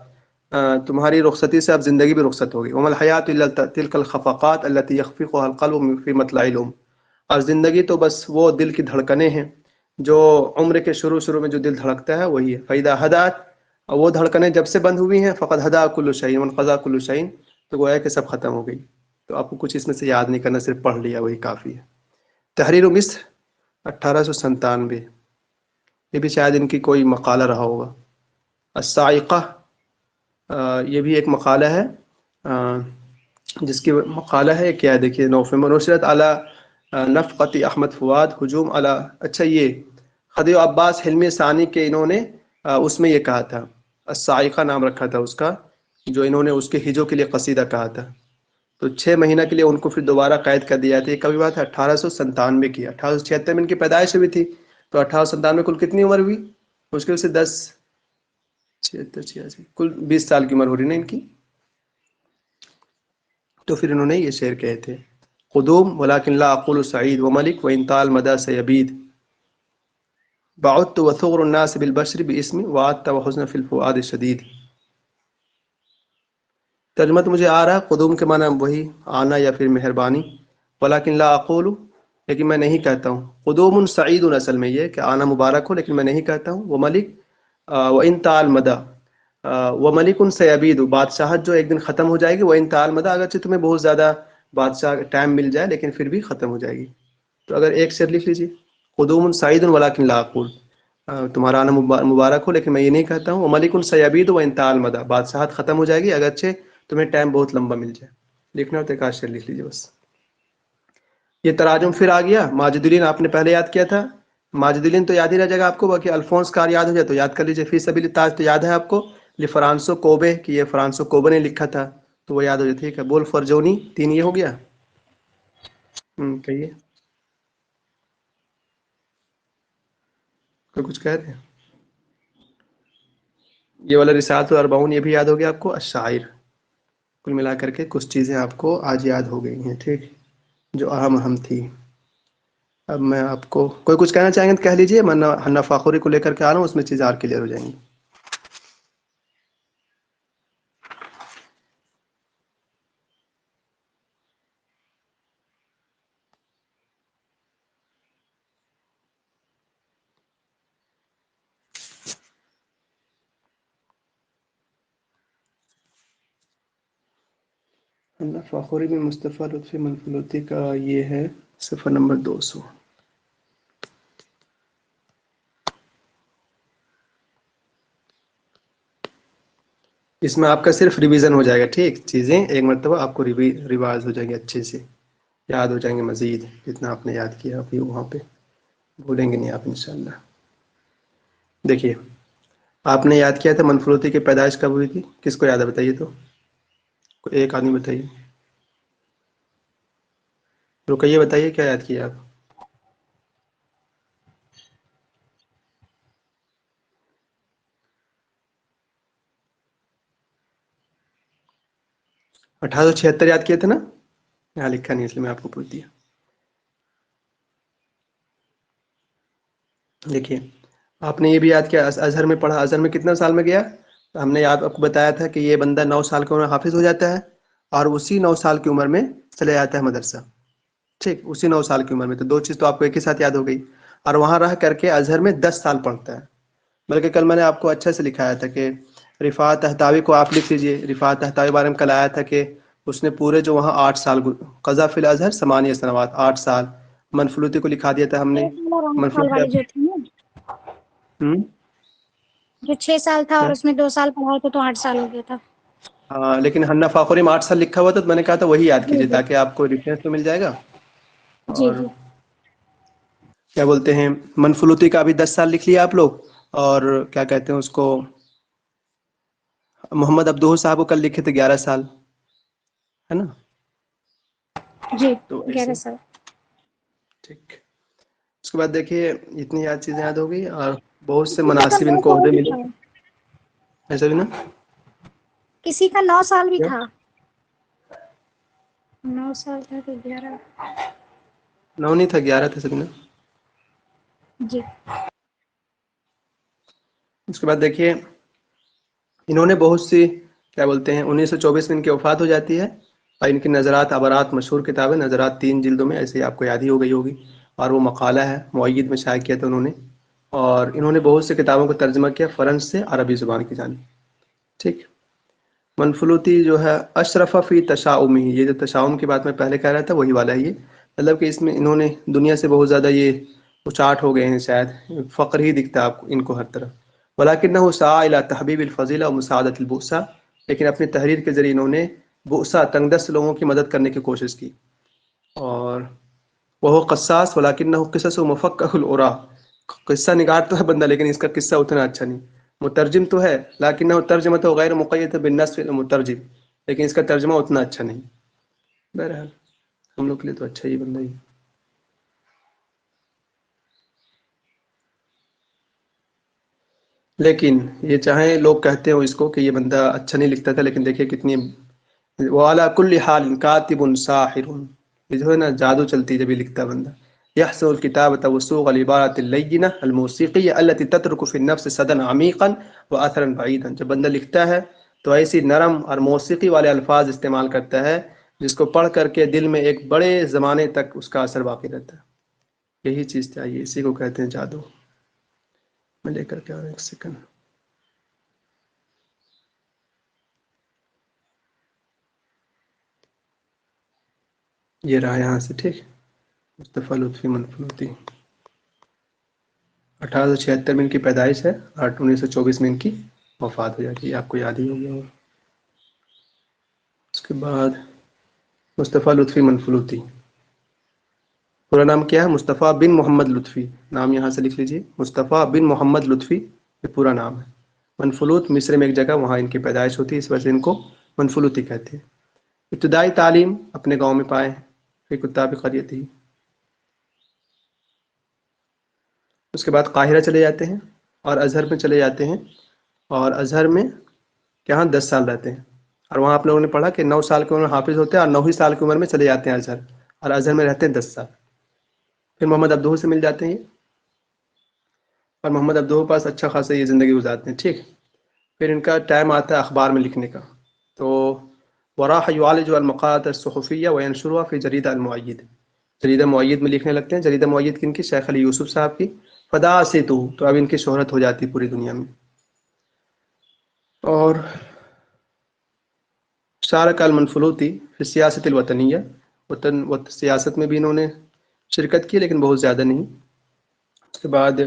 تمہاری رخصتی سے اب زندگی بھی رخصت ہوگی. وما الحیات الا تلک الخفقات التي يخفقها القلب في مطلع العمر. اور زندگی تو بس وہ دل کی دھڑکنیں ہیں جو عمر کے شروع میں جو دل دھڑکتا ہے وہی ہے. فَإِذَا هَدَأَتْ، اور وہ دھڑکنیں جب سے بند ہوئی ہیں، فقد ہدا کل شعین وانقضا کل شعین، تو گویا کہ سب ختم ہو گئی. تو آپ کو کچھ اس میں سے یاد نہیں کرنا، صرف پڑھ لیا وہی کافی ہے. تحریر مصر 1897، یہ بھی شاید ان کی کوئی مقالہ رہا ہوگا. الصاعقہ، یہ بھی ایک مقالہ ہے، جس کی مقالہ ہے کیا ہے دیکھیے، نوفمبر نشرت اعلی نفقت احمد فواد ہجوم اعلی. اچھا، یہ خدیو عباس حلمی ثانی کے انہوں نے اس میں یہ کہا تھا، الصاعقہ نام رکھا تھا اس کا، جو انہوں نے اس کے ہجوں کے لیے قصیدہ کہا تھا. تو 6 مہینہ کے لیے ان کو پھر دوبارہ قید کر دیا تھا. یہ کبھی بات ہے 1897 کی، 1876 میں ان کی پیدائش ہوئی تھی، تو 1897 کل کتنی عمر ہوئی؟ مشکل سے 10 76 86 کل 20 سال کی عمر ہو رہی نا ان کی. تو پھر انہوں نے یہ شعر کہے تھے، قدوم ولكن لا اقول سعید وملک وان طال مدى سيبيد، بعدت وثغر الناس بالبشر باسم وعدت وحزن في الفؤاد شدید. ترجمہ تو مجھے آ رہا ہے، قدوم کے معنی وہی آنا یا پھر مہربانی، ولیکن لا اقول، لیکن میں نہیں کہتا ہوں. قدوم سعید اصل میں یہ کہ آنا مبارک ہو، لیکن میں نہیں کہتا ہوں. وہ ملک وان طال مدى، وہ ملک سیبید، بادشاہت جو ایک دن ختم ہو جائے گی. وہ ان طال مدى، اگرچہ تمہیں بہت زیادہ بادشاہ ٹائم مل جائے لیکن پھر بھی ختم ہو جائے گی. تو اگر ایک شعر لکھ لیجیے، قدوم سعید ولیکن لا اقول، تمہارا آنا مبارک ہو لیکن میں یہ نہیں کہتا ہوں. وہ ملک سیبید وان طال مدى، بادشاہت ختم ہو جائے گی اگرچہ تمہیں ٹائم بہت لمبا مل جائے. لکھنا ہوتا ہے ایک شعر لکھ لیجیے بس. یہ تراجم پھر آ گیا. ماجد الدین آپ نے پہلے یاد کیا تھا، ماجد الدین تو یاد ہی رہ جائے گا آپ کو، باقی الفونس کار یاد ہو جائے تو یاد کر لیجیے. فی سبیل التاج تو یاد ہے آپ کو، فرانسو کوبے کی، یہ فرانسو کوبے نے لکھا تھا تو وہ یاد ہو جائے. ٹھیک ہے، بول فرجونی 3 یہ ہو گیا. کہیے کوئی کچھ کہہ رہے ہیں. یہ والا رسالۃ الاربعون یہ بھی یاد ہو گیا آپ کو. الشاعر، کل ملا کر کے کچھ چیزیں آپ کو آج یاد ہو گئی ہیں، ٹھیک، جو اہم تھی. اب میں آپ کو کوئی کچھ کہنا چاہیں گے تو کہہ لیجیے، میں حنا فاخوری کو لے کر کے آ رہا ہوں، اس میں چیزیں اور کلیئر ہو جائیں گی. حنا فاخوری میں مصطفیٰ لطفی منفلوطی کا یہ ہے صفحہ نمبر 200. اس میں آپ کا صرف ریویژن ہو جائے گا، ٹھیک، چیزیں ایک مرتبہ آپ کو ریوائز ہو جائیں گے، اچھے سے یاد ہو جائیں گے. مزید جتنا آپ نے یاد کیا ابھی وہاں پہ بھولیں گے نہیں آپ انشاءاللہ. دیکھیے، آپ نے یاد کیا تھا منفلوطی کی پیدائش کب ہوئی تھی؟ کس کو یاد ہے بتائیے تو، کوئی ایک آدمی بتائیے. رکیے، بتائیے کیا یاد کیا آپ. اٹھارہ سو چھہتر یاد کیے تھے نا، یہاں لکھا نہیں اس لیے میں آپ کو پوچھ دیا. دیکھیے، آپ نے یہ بھی یاد کیا، ازہر میں پڑھا. ازہر میں کتنا سال میں گیا؟ ہم نے آپ کو بتایا تھا کہ یہ بندہ 9 سال کی عمر میں حافظ ہو جاتا ہے، اور اسی 9 سال کی عمر میں چلے جاتا ہے مدرسہ. ٹھیک، اسی 9 سال کی عمر میں. تو 2 چیز تو آپ کو ایک ہی ساتھ یاد ہو گئی. اور وہاں رہ کر کے ازہر میں 10 سال پڑھتا ہے. بلکہ کل میں نے آپ کو اچھا سے لکھایا تھا کہ رفاعت تحتاوی کو آپ لکھ لیجئے. رفاعت تحتاوی بارے میں کل آیا تھا کہ اس نے پورے جو وہاں 8 سال قضا فی الازہر 8 سنوات، 8 سال. منفلوطی کو لکھا دیا تھا ہم نے. 6 سال اور 8 سال منفلوطی والی جو تھی نا، جو 6 سال تھا اور کیا؟ اس میں 2 سال پڑھائے تھے تو 8 سال ہو گیا تھا. ہاں، لیکن حنا فاخوری میں 8 سال لکھا ہوا تھا، تو میں نے کہا تھا وہی یاد جی کیجیے جی تاکہ آپ کو ریفرنس تو مل جائے گا. جی اور جی کیا بولتے ہیں، منفلوطی کا ابھی 10 سال لکھ لیا آپ لوگ. اور کیا کہتے ہیں اس کو، محمد عبدہ صاحب کو کل لکھے تھے 11 سال، ہے نا. جی تو 11 ایسے سال. ٹھیک. اس کے بعد دیکھیے، اتنی یاد چیزیں یاد ہو گئی، اور بہت سے کسی کا مناصب ان 9 کو سال عہدے بھی ملے. تھا، ایسا بھی نا، کسی کا 9 سال بھی کیا تھا. 9 سال تھا تو 11. 9 نہیں تھا، 11 تھا سب نا. جی اس کے بعد دیکھیے، انہوں نے بہت سی کیا بولتے ہیں 1924 میں ان کی وفات ہو جاتی ہے، اور ان کی نظرات عبرات مشہور کتاب ہے، نظرات 3 جلدوں میں، ایسے ہی آپ کو یاد ہی ہو گئی ہوگی، اور وہ مقالہ ہے مؤید میں شائع کیا تھا انہوں نے، اور انہوں نے بہت سی کتابوں کو ترجمہ کیا فرنس سے عربی زبان کی جانب. ٹھیک. منفلوطی جو ہے اشرف فی تشاؤمہ، یہ جو تشاؤم کی بات میں پہلے کہہ رہا تھا وہی والا ہے یہ، مطلب کہ اس میں انہوں نے دنیا سے بہت زیادہ یہ اچاٹ ہو گئے ہیں، شاید فقر ہی دکھتا ہے آپ کو ان کو ہر طرف. ولکنہ سعی الی تحبیب الفضیلہ و مساعدۃ البؤسا، لیکن اپنی تحریر کے ذریعے انہوں نے بؤسا تنگ دست لوگوں کی مدد کرنے کی کوشش کی. اور وہ قصاص ولکنہ قصص و مفقہ العراء، قصہ نگار تو ہے بندہ لیکن اس کا قصہ اتنا اچھا نہیں. مترجم تو ہے لیکنہ ترجمہ تو غیر مقید بالنص المترجم، لیکن اس کا ترجمہ اتنا اچھا نہیں. بہرحال ہم لوگ کے لیے تو اچھا ہی بندہ ہی. لیکن یہ چاہیں لوگ کہتے ہو اس کو کہ یہ بندہ اچھا نہیں لکھتا تھا، لیکن دیکھیے کتنی وعلی کل حال کاتب ساحر، یہ جو ہے نا جادو چلتی جب یہ لکھتا بندہ. يحسن الكتابة وسوق العبارة اللينة الموسيقية التي تترك في النفس صدى عميقا وأثرا بعيدا. جب بندہ لکھتا ہے تو ایسی نرم اور موسیقی والے الفاظ استعمال کرتا ہے جس کو پڑھ کر کے دل میں ایک بڑے زمانے تک اس کا اثر باقی رہتا ہے. یہی چیز چاہیے، اسی کو کہتے ہیں جادو. میں لے کر کے آ رہا ہوں ایک سیکنڈ. یہ رہا یہاں سے. ٹھیک. مصطفیٰ لطفی منفلوطی 1876 میں ان کی پیدائش ہے اور 1924 میں ان کی وفات ہو جاتی ہے، آپ کو یاد ہی ہو گیا ہوگا. اس کے بعد مصطفیٰ لطفی منفلوطی، پورا نام کیا ہے؟ مصطفیٰ بن محمد لطفی. نام یہاں سے لکھ لیجیے، مصطفیٰ بن محمد لطفی یہ پورا نام ہے. منفلوط مصر میں ایک جگہ، وہاں ان کی پیدائش ہوتی ہے، اس وجہ سے ان کو منفلوطی کہتے ہیں. ابتدائی تعلیم اپنے گاؤں میں پائے فی کتاب قریتی. اس کے بعد قاہرہ چلے جاتے ہیں اور ازہر میں چلے جاتے ہیں، اور ازہر میں یہاں 10 سال رہتے ہیں، اور وہاں آپ لوگوں نے پڑھا کہ 9 سال کی عمر میں حافظ ہوتے ہیں اور 9 ہی سال کی عمر میں چلے جاتے ہیں ازہر، اور ازہر میں رہتے ہیں 10 سال. پھر محمد عبدہو سے مل جاتے ہیں اور محمد عبدہو کے پاس اچھا خاصا یہ زندگی گزارتے ہیں. ٹھیک. پھر ان کا ٹائم آتا ہے اخبار میں لکھنے کا، تو وراح یعالج المقالات الصحفیہ وینشرها فی جریدہ المؤید، جریدہ مؤید میں لکھنے لگتے ہیں. جریدہ مؤید کن کی؟ شیخ علی یوسف صاحب کی. فدا سے تو اب ان کی شہرت ہو جاتی پوری دنیا میں. اور شارک المنفلوطی فی سیاست الوطنیہ، وطن و سیاست میں بھی انہوں نے شرکت کی لیکن بہت زیادہ نہیں. اس کے بعد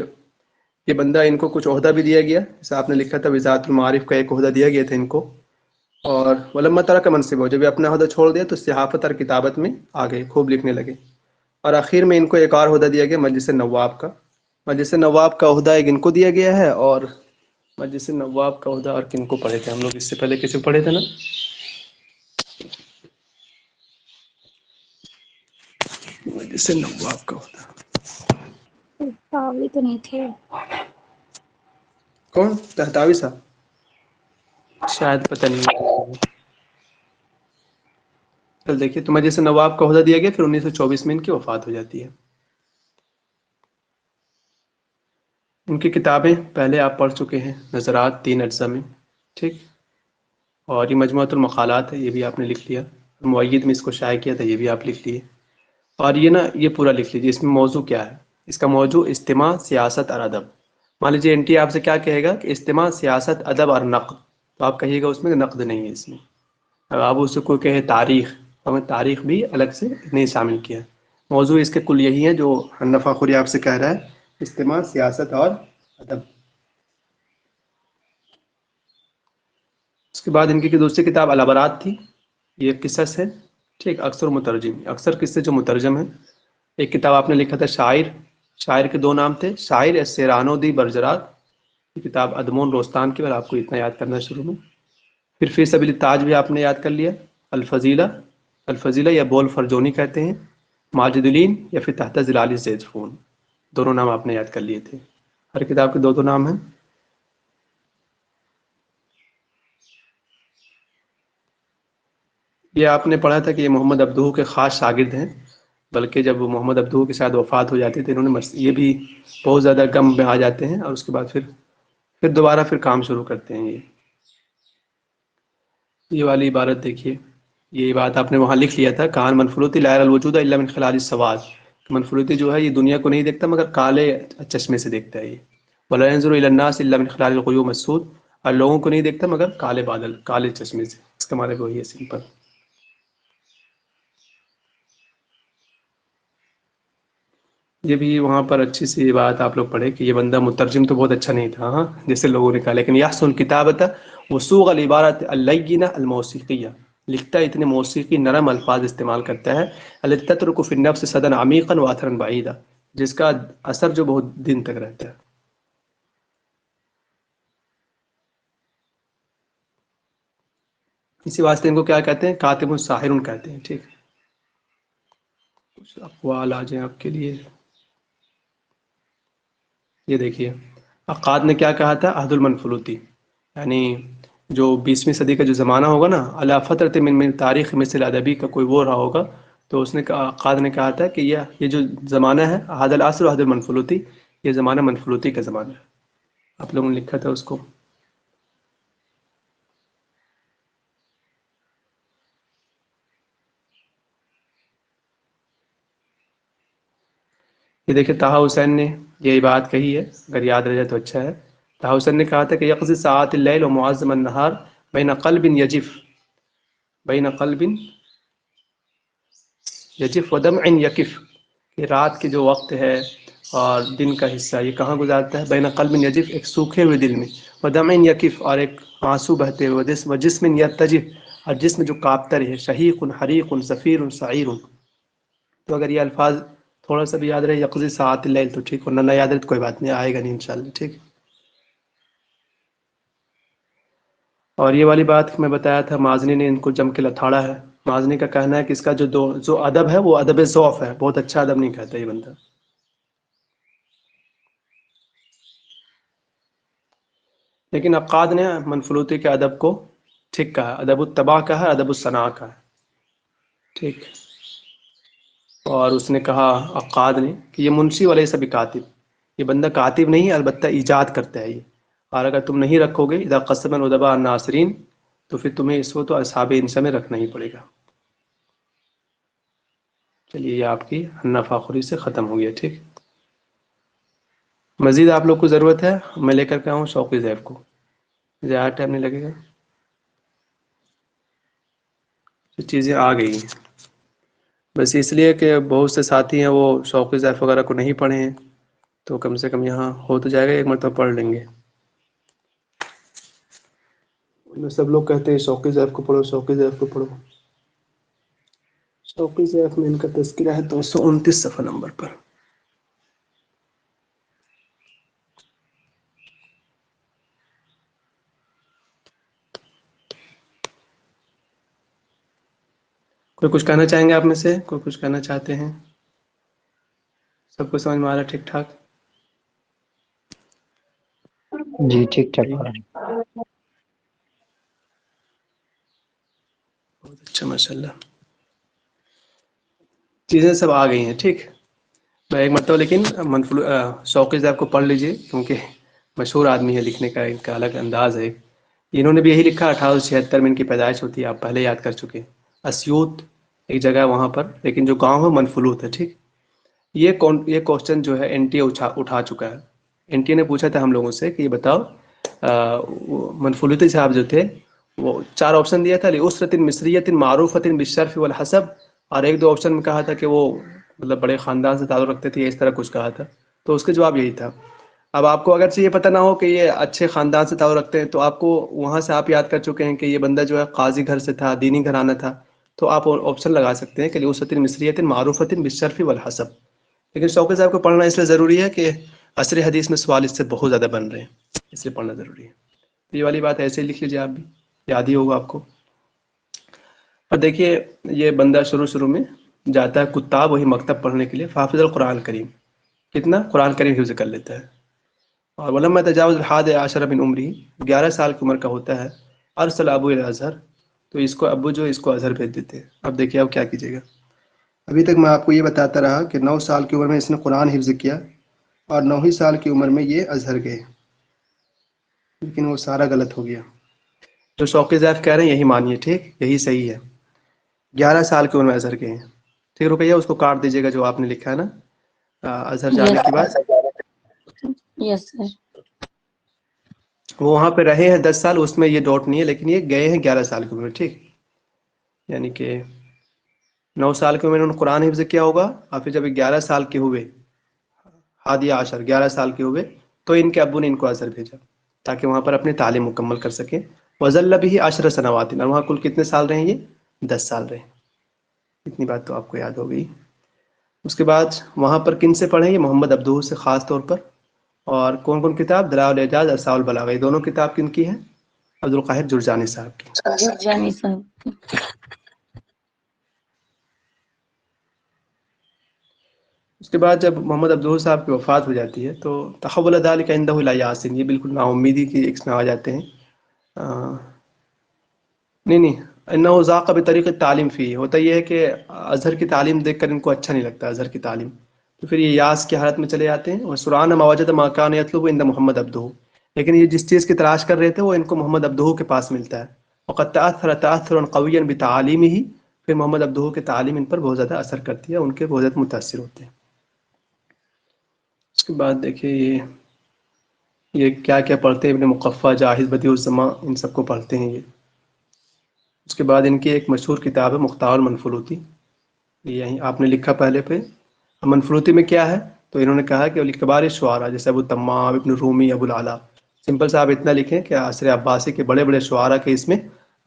یہ بندہ ان کو کچھ عہدہ بھی دیا گیا، جیسا آپ نے لکھا تھا وزارت المعارف کا ایک عہدہ دیا گیا تھا ان کو. اور ولما ترک منصب، جب یہ اپنا عہدہ چھوڑ دیا تو صحافت اور کتابت میں آ گئے، خوب لکھنے لگے. اور آخر میں ان کو ایک اور عہدہ دیا گیا مجلس نواب کا. مجلس نواب کا عہدہ ایک ان کو دیا گیا ہے، اور مجلس نواب کا عہدہ اور کن کو پڑھے تھے ہم لوگ اس سے پہلے؟ کسی کو پڑھے تھے نا؟ مجلس نواب کا عہدہ تحتاوی تو نہیں تھے. کون؟ تحتاوی صاحب شاید، پتہ نہیں. چل دیکھیے، تو مجلس نواب کا عہدہ دیا گیا، پھر 1924 میں ان کی وفات ہو جاتی ہے. ان کی کتابیں پہلے آپ پڑھ چکے ہیں، نظرات 3 اجزاء میں. ٹھیک. اور یہ مجموعۃ المقالات ہے، یہ بھی آپ نے لکھ لیا. مؤید میں اس کو شائع کیا تھا، یہ بھی آپ لکھ لیے. اور یہ نا یہ پورا لکھ لیجیے، اس میں موضوع کیا ہے. اس کا موضوع اجتماع، سیاست اور ادب. مان لیجیے این ٹی آپ سے کیا کہے گا کہ اجتماع، سیاست، ادب اور نقد، تو آپ کہیے گا اس میں نقد نہیں ہے اس میں. اب آپ اس سے کوئی کہے تاریخ، تو ہمیں تاریخ بھی الگ سے نہیں شامل کیا. موضوع اس کے کل یہی ہے جو حنفیٰ خوری آپ سے کہہ رہا ہے، اجتماع، سیاست اور ادب. اس کے بعد ان کی دوسری کتاب العبرات تھی، یہ قصص ہے. ٹھیک. اکثر مترجم، اکثر قصے جو مترجم ہیں. ایک کتاب آپ نے لکھا تھا شاعر، شاعر کے 2 نام تھے، شاعر سیرانو دی برجرات، یہ کتاب ادمون روستان کی، اور آپ کو اتنا یاد کرنا ہے شروع میں. پھر فی سبیل التاج بھی آپ نے یاد کر لیا. الفضیلہ، الفضیلہ یا بول فرجونی کہتے ہیں. ماجد الین یا پھر تحت ظلال زید فون، دونوں نام آپ نے یاد کر لیے تھے. ہر کتاب کے 2 نام ہیں. یہ آپ نے پڑھا تھا کہ یہ محمد عبدہو کے خاص شاگرد ہیں، بلکہ جب محمد عبدہو کے ساتھ وفات ہو جاتی تھی انہوں نے یہ بھی بہت زیادہ غم میں آ جاتے ہیں، اور اس کے بعد پھر دوبارہ کام شروع کرتے ہیں. یہ یہ والی عبارت دیکھیے، یہ بات آپ نے وہاں لکھ لیا تھا، کان منفلوتی لا یرى الوجود الا من خلال السواد، منفلوتی جو ہے یہ دنیا کو نہیں دیکھتا مگر کالے چشمے سے دیکھتا ہے یہ، ولا ينظر الى الناس الا من خلال الغيوم السود، اور لوگوں کو نہیں دیکھتا مگر کالے بادل، کالے چشمے سے، اس کا مطلب وہی ہے سمپل۔ یہ بھی وہاں پر اچھی سی بات آپ لوگ پڑھے کہ یہ بندہ مترجم تو بہت اچھا نہیں تھا، ہاں جیسے لوگوں نے کہا، لیکن یحسن کتابت وسوغ العبارت اللینہ الموسیقیہ، لکھتا ہے اتنے موسیقی نرم الفاظ استعمال کرتا ہے، التی تترک فی النفس صدا عمیقا واثرا بعیدا، جس کا اثر جو بہت دن تک رہتا ہے۔ اسی واسطے ان کو کیا کہتے ہیں؟ کاتب الساحرون کہتے ہیں، ٹھیک۔ کچھ اقوال آ جائیں آپ کے لیے، یہ دیکھیے عقاد نے کیا کہا تھا؟ عہد المنفلوتی، یعنی جو 20ویں صدی کا جو زمانہ ہوگا نا، علی فترۃ من تاریخ مثل ادبی کا کوئی وہ رہا ہوگا، تو اس نے عقاد نے کہا تھا کہ یہ جو زمانہ ہے عہد العصر و عہد المنفلوتی، یہ زمانہ منفلوتی کا زمانہ ہے۔ آپ لوگوں نے لکھا تھا اس کو، یہ دیکھیں طہ حسین نے یہ بات کہی ہے، اگر یاد رہ جائے تو اچھا ہے۔ طہ حسین نے کہا تھا کہ یقضی ساعات اللیل و معظم النہار بین قلب یجف، بین قلب یجف و دمع یکف، کہ رات کے جو وقت ہے اور دن کا حصہ یہ کہاں گزارتا ہے؟ بین قلب یجف، ایک سوکھے ہوئے دل میں، و دمع یکف، اور ایک آنسو بہتے ہوئے، و جسم یرتجف، اور جسم جو کاپتا رہے، شہیق حریق صفیر سعیر۔ تو اگر یہ الفاظ تھوڑا سا بھی یاد رہے، یقضی ساعات اللیل، تو ٹھیک، ورنہ نہ یاد رہے تو کوئی بات نہیں، آئے گا نہیں انشاءاللہ، ٹھیک۔ اور یہ والی بات میں بتایا تھا، مازنی نے ان کو جم کے لتھاڑا ہے۔ مازنی کا کہنا ہے کہ اس کا جو ادب ہے وہ ادب ضعف ہے، بہت اچھا ادب نہیں کہتا یہ بندہ۔ لیکن عقاد نے منفلوتی کے ادب کو ٹھیک کہا، ادب الطبع کا ہے، ادب الصناع کا ہے، ٹھیک۔ اور اس نے کہا عقاد نے کہ یہ منشی ولیس بکاتب، یہ بندہ کاتب نہیں ہے، البتہ ایجاد کرتا ہے یہ، اور اگر تم نہیں رکھو گے اذا قسم الادباء الناصرین، تو پھر تمہیں اس وقت اصحاب انسا میں رکھنا ہی پڑے گا۔ چلیے یہ آپ کی حنفی خوری سے ختم ہو گیا، ٹھیک۔ مزید آپ لوگ کو ضرورت ہے، میں لے کر کے آؤں شوقی زیب کو، زیادہ ٹائم نہیں لگے گا، یہ چیزیں آ گئی ہیں، بس اس لیے کہ بہت سے ساتھی ہیں وہ شوقی ضیف وغیرہ کو نہیں پڑھے ہیں، تو کم سے کم یہاں ہو تو جائے گا، ایک مرتبہ پڑھ لیں گے۔ سب لوگ کہتے ہیں شوقی ضیف کو پڑھو، شوقی ضیف کو پڑھو۔ شوقی ضیف میں ان کا تذکرہ ہے 229 صفحہ نمبر پر۔ کوئی کچھ کہنا چاہیں گے آپ میں سے؟ کوئی کچھ کہنا چاہتے ہیں؟ سب کو سمجھ میں آ رہا ہے ٹھیک ٹھاک؟ جی ٹھیک ٹھاک ہو رہا ہے۔ بہت اچھا، ماشاء اللہ، چیزیں سب آ گئی ہیں، ٹھیک۔ میں ایک مرتبہ لیکن شوقی ضیف کو پڑھ لیجئے، کیونکہ مشہور آدمی ہے، لکھنے کا ان کا الگ انداز ہے۔ انہوں نے بھی یہی لکھا، 1876 میں ان کی پیدائش ہوتی ہے، آپ پہلے یاد کر چکے ہیں، اسیوط ایک جگہ ہے وہاں پر، لیکن جو گاؤں ہے منفلوط ہے، ٹھیک۔ یہ کوشچن جو ہے این ٹی اے اٹھا چکا ہے۔ این ٹی اے نے پوچھا تھا ہم لوگوں سے کہ یہ بتاؤ، منفلوطی صاحب جو تھے وہ 4 آپشن دیا تھا، لاسرۃ مصریۃ معروفۃ بالشرف والحسب، اور 1-2 آپشن میں کہا تھا کہ وہ مطلب بڑے خاندان سے تعلق رکھتے تھے، اس طرح کچھ کہا تھا، تو اس کا جواب یہی تھا۔ اب آپ کو اگرچہ یہ پتہ نہ ہو کہ یہ اچھے خاندان سے تعلق رکھتے ہیں، تو آپ کو وہاں سے آپ یاد کر چکے ہیں کہ یہ بندہ جو ہے قاضی گھر سے تھا، دینی گھرانہ تھا، تو آپ آپشن لگا سکتے ہیں کہ لاسرۃ مصریۃ معروفۃ بالشرف والحسب۔ لیکن شوقی صاحب کو پڑھنا اس لیے ضروری ہے کہ عصر حدیث میں سوال اس سے بہت زیادہ بن رہے ہیں، اس لیے پڑھنا ضروری ہے۔ تو یہ والی بات ایسے ہی لکھ لیجیے، آپ بھی یاد ہی ہوگا آپ کو۔ اور دیکھیے یہ بندہ شروع میں جاتا ہے کتاب وہی مکتب پڑھنے کے لیے، حافظ القرآن کریم، کتنا قرآن کریم حفظ کر لیتا ہے۔ اور ولما تجاوز الحاد عشر من عمری، 11 سال کی عمر کا ہوتا ہے، ارسل ابو الی الازہر، تو اس کو ابو جو اس کو ازہر بھیج دیتے ہیں۔ اب دیکھیے اب کیا کیجیے گا۔ ابھی تک میں آپ کو یہ بتاتا رہا کہ 9 سال کی عمر میں اس نے قرآن حفظ کیا، اور 9 سال کی عمر میں یہ ازہر گئے، لیکن وہ سارا غلط ہو گیا۔ جو شوقی ضیف کہہ رہے ہیں یہی مانیے، ٹھیک، یہی صحیح ہے. 11 سال کی عمر میں اظہر کے ہیں. ٹھیک رقیہ، اس کو کاٹ دیجیے گا جو آپ نے لکھا ہے نا اظہر جانے کے بعد. یس سر. وہ وہاں پہ رہے ہیں 10 سال، اس میں یہ ڈاٹ نہیں ہے، لیکن یہ گئے ہیں 11 سال کی عمر میں. ٹھیک، یعنی کہ 9 سال کی عمر میں انہوں نے قرآن حفظ کیا ہوگا، اور پھر جب 11 سال کے ہوئے، 11 سال کے ہوئے، تو ان کے ابو نے ان کو اظہر بھیجا تاکہ وہاں پر اپنی تعلیم مکمل کر سکیں. وظل به 10 سنوات، اور وہاں کل کتنے سال رہے یہ؟ 10 سال رہے. اتنی بات تو آپ کو یاد ہو گئی. اس کے بعد وہاں پر کن سے پڑھیں؟ یہ محمد عبدہ سے خاص طور پر. اور کون کون کتاب؟ دلائل الاعجاز، ارسال البلاغہ. یہ دونوں کتاب کن کی ہیں؟ عبدالقاہر جرجانی صاحب کی. جانی صاحب. اس کے بعد جب محمد عبدہ صاحب کی وفات ہو جاتی ہے تو تحول ذلك عنده الى یاسین، یہ بالکل نا امیدی کی ایک میں آ جاتے ہیں. نہیں، انه ذاق بطریق تعلیم فی، ہوتا یہ ہے کہ اظہر کی تعلیم دیکھ کر ان کو اچھا نہیں لگتا اظہر کی تعلیم، تو پھر یہ یاس کی حالت میں چلے جاتے ہیں. اور سرعان ما وجد ما کان یطلب عند محمد عبدہ، لیکن یہ جس چیز کی تلاش کر رہے تھے وہ ان کو محمد عبدہ کے پاس ملتا ہے. وقد تاثر تاثرا قویا بتعالیمہ، پھر محمد عبدہ کی تعلیم ان پر بہت زیادہ اثر کرتی ہے، ان کے بہت زیادہ متاثر ہوتے ہیں. اس کے بعد دیکھیے یہ کیا کیا پڑھتے ہیں، ابن مقفع، جاحظ، بدیع الزماں، ان سب کو پڑھتے ہیں یہ. اس کے بعد ان کی ایک مشہور کتاب ہے مختار المنفلوطی، یہی آپ نے لکھا پہلے پہ. منفلوطی میں کیا ہے؟ تو انہوں نے کہا کہ کبار شعراء جیسے ابو تمام، ابن رومی، ابو العلا. سمپل صاحب اتنا لکھیں کہ عصر عباسی کے بڑے بڑے شعراء کے اس میں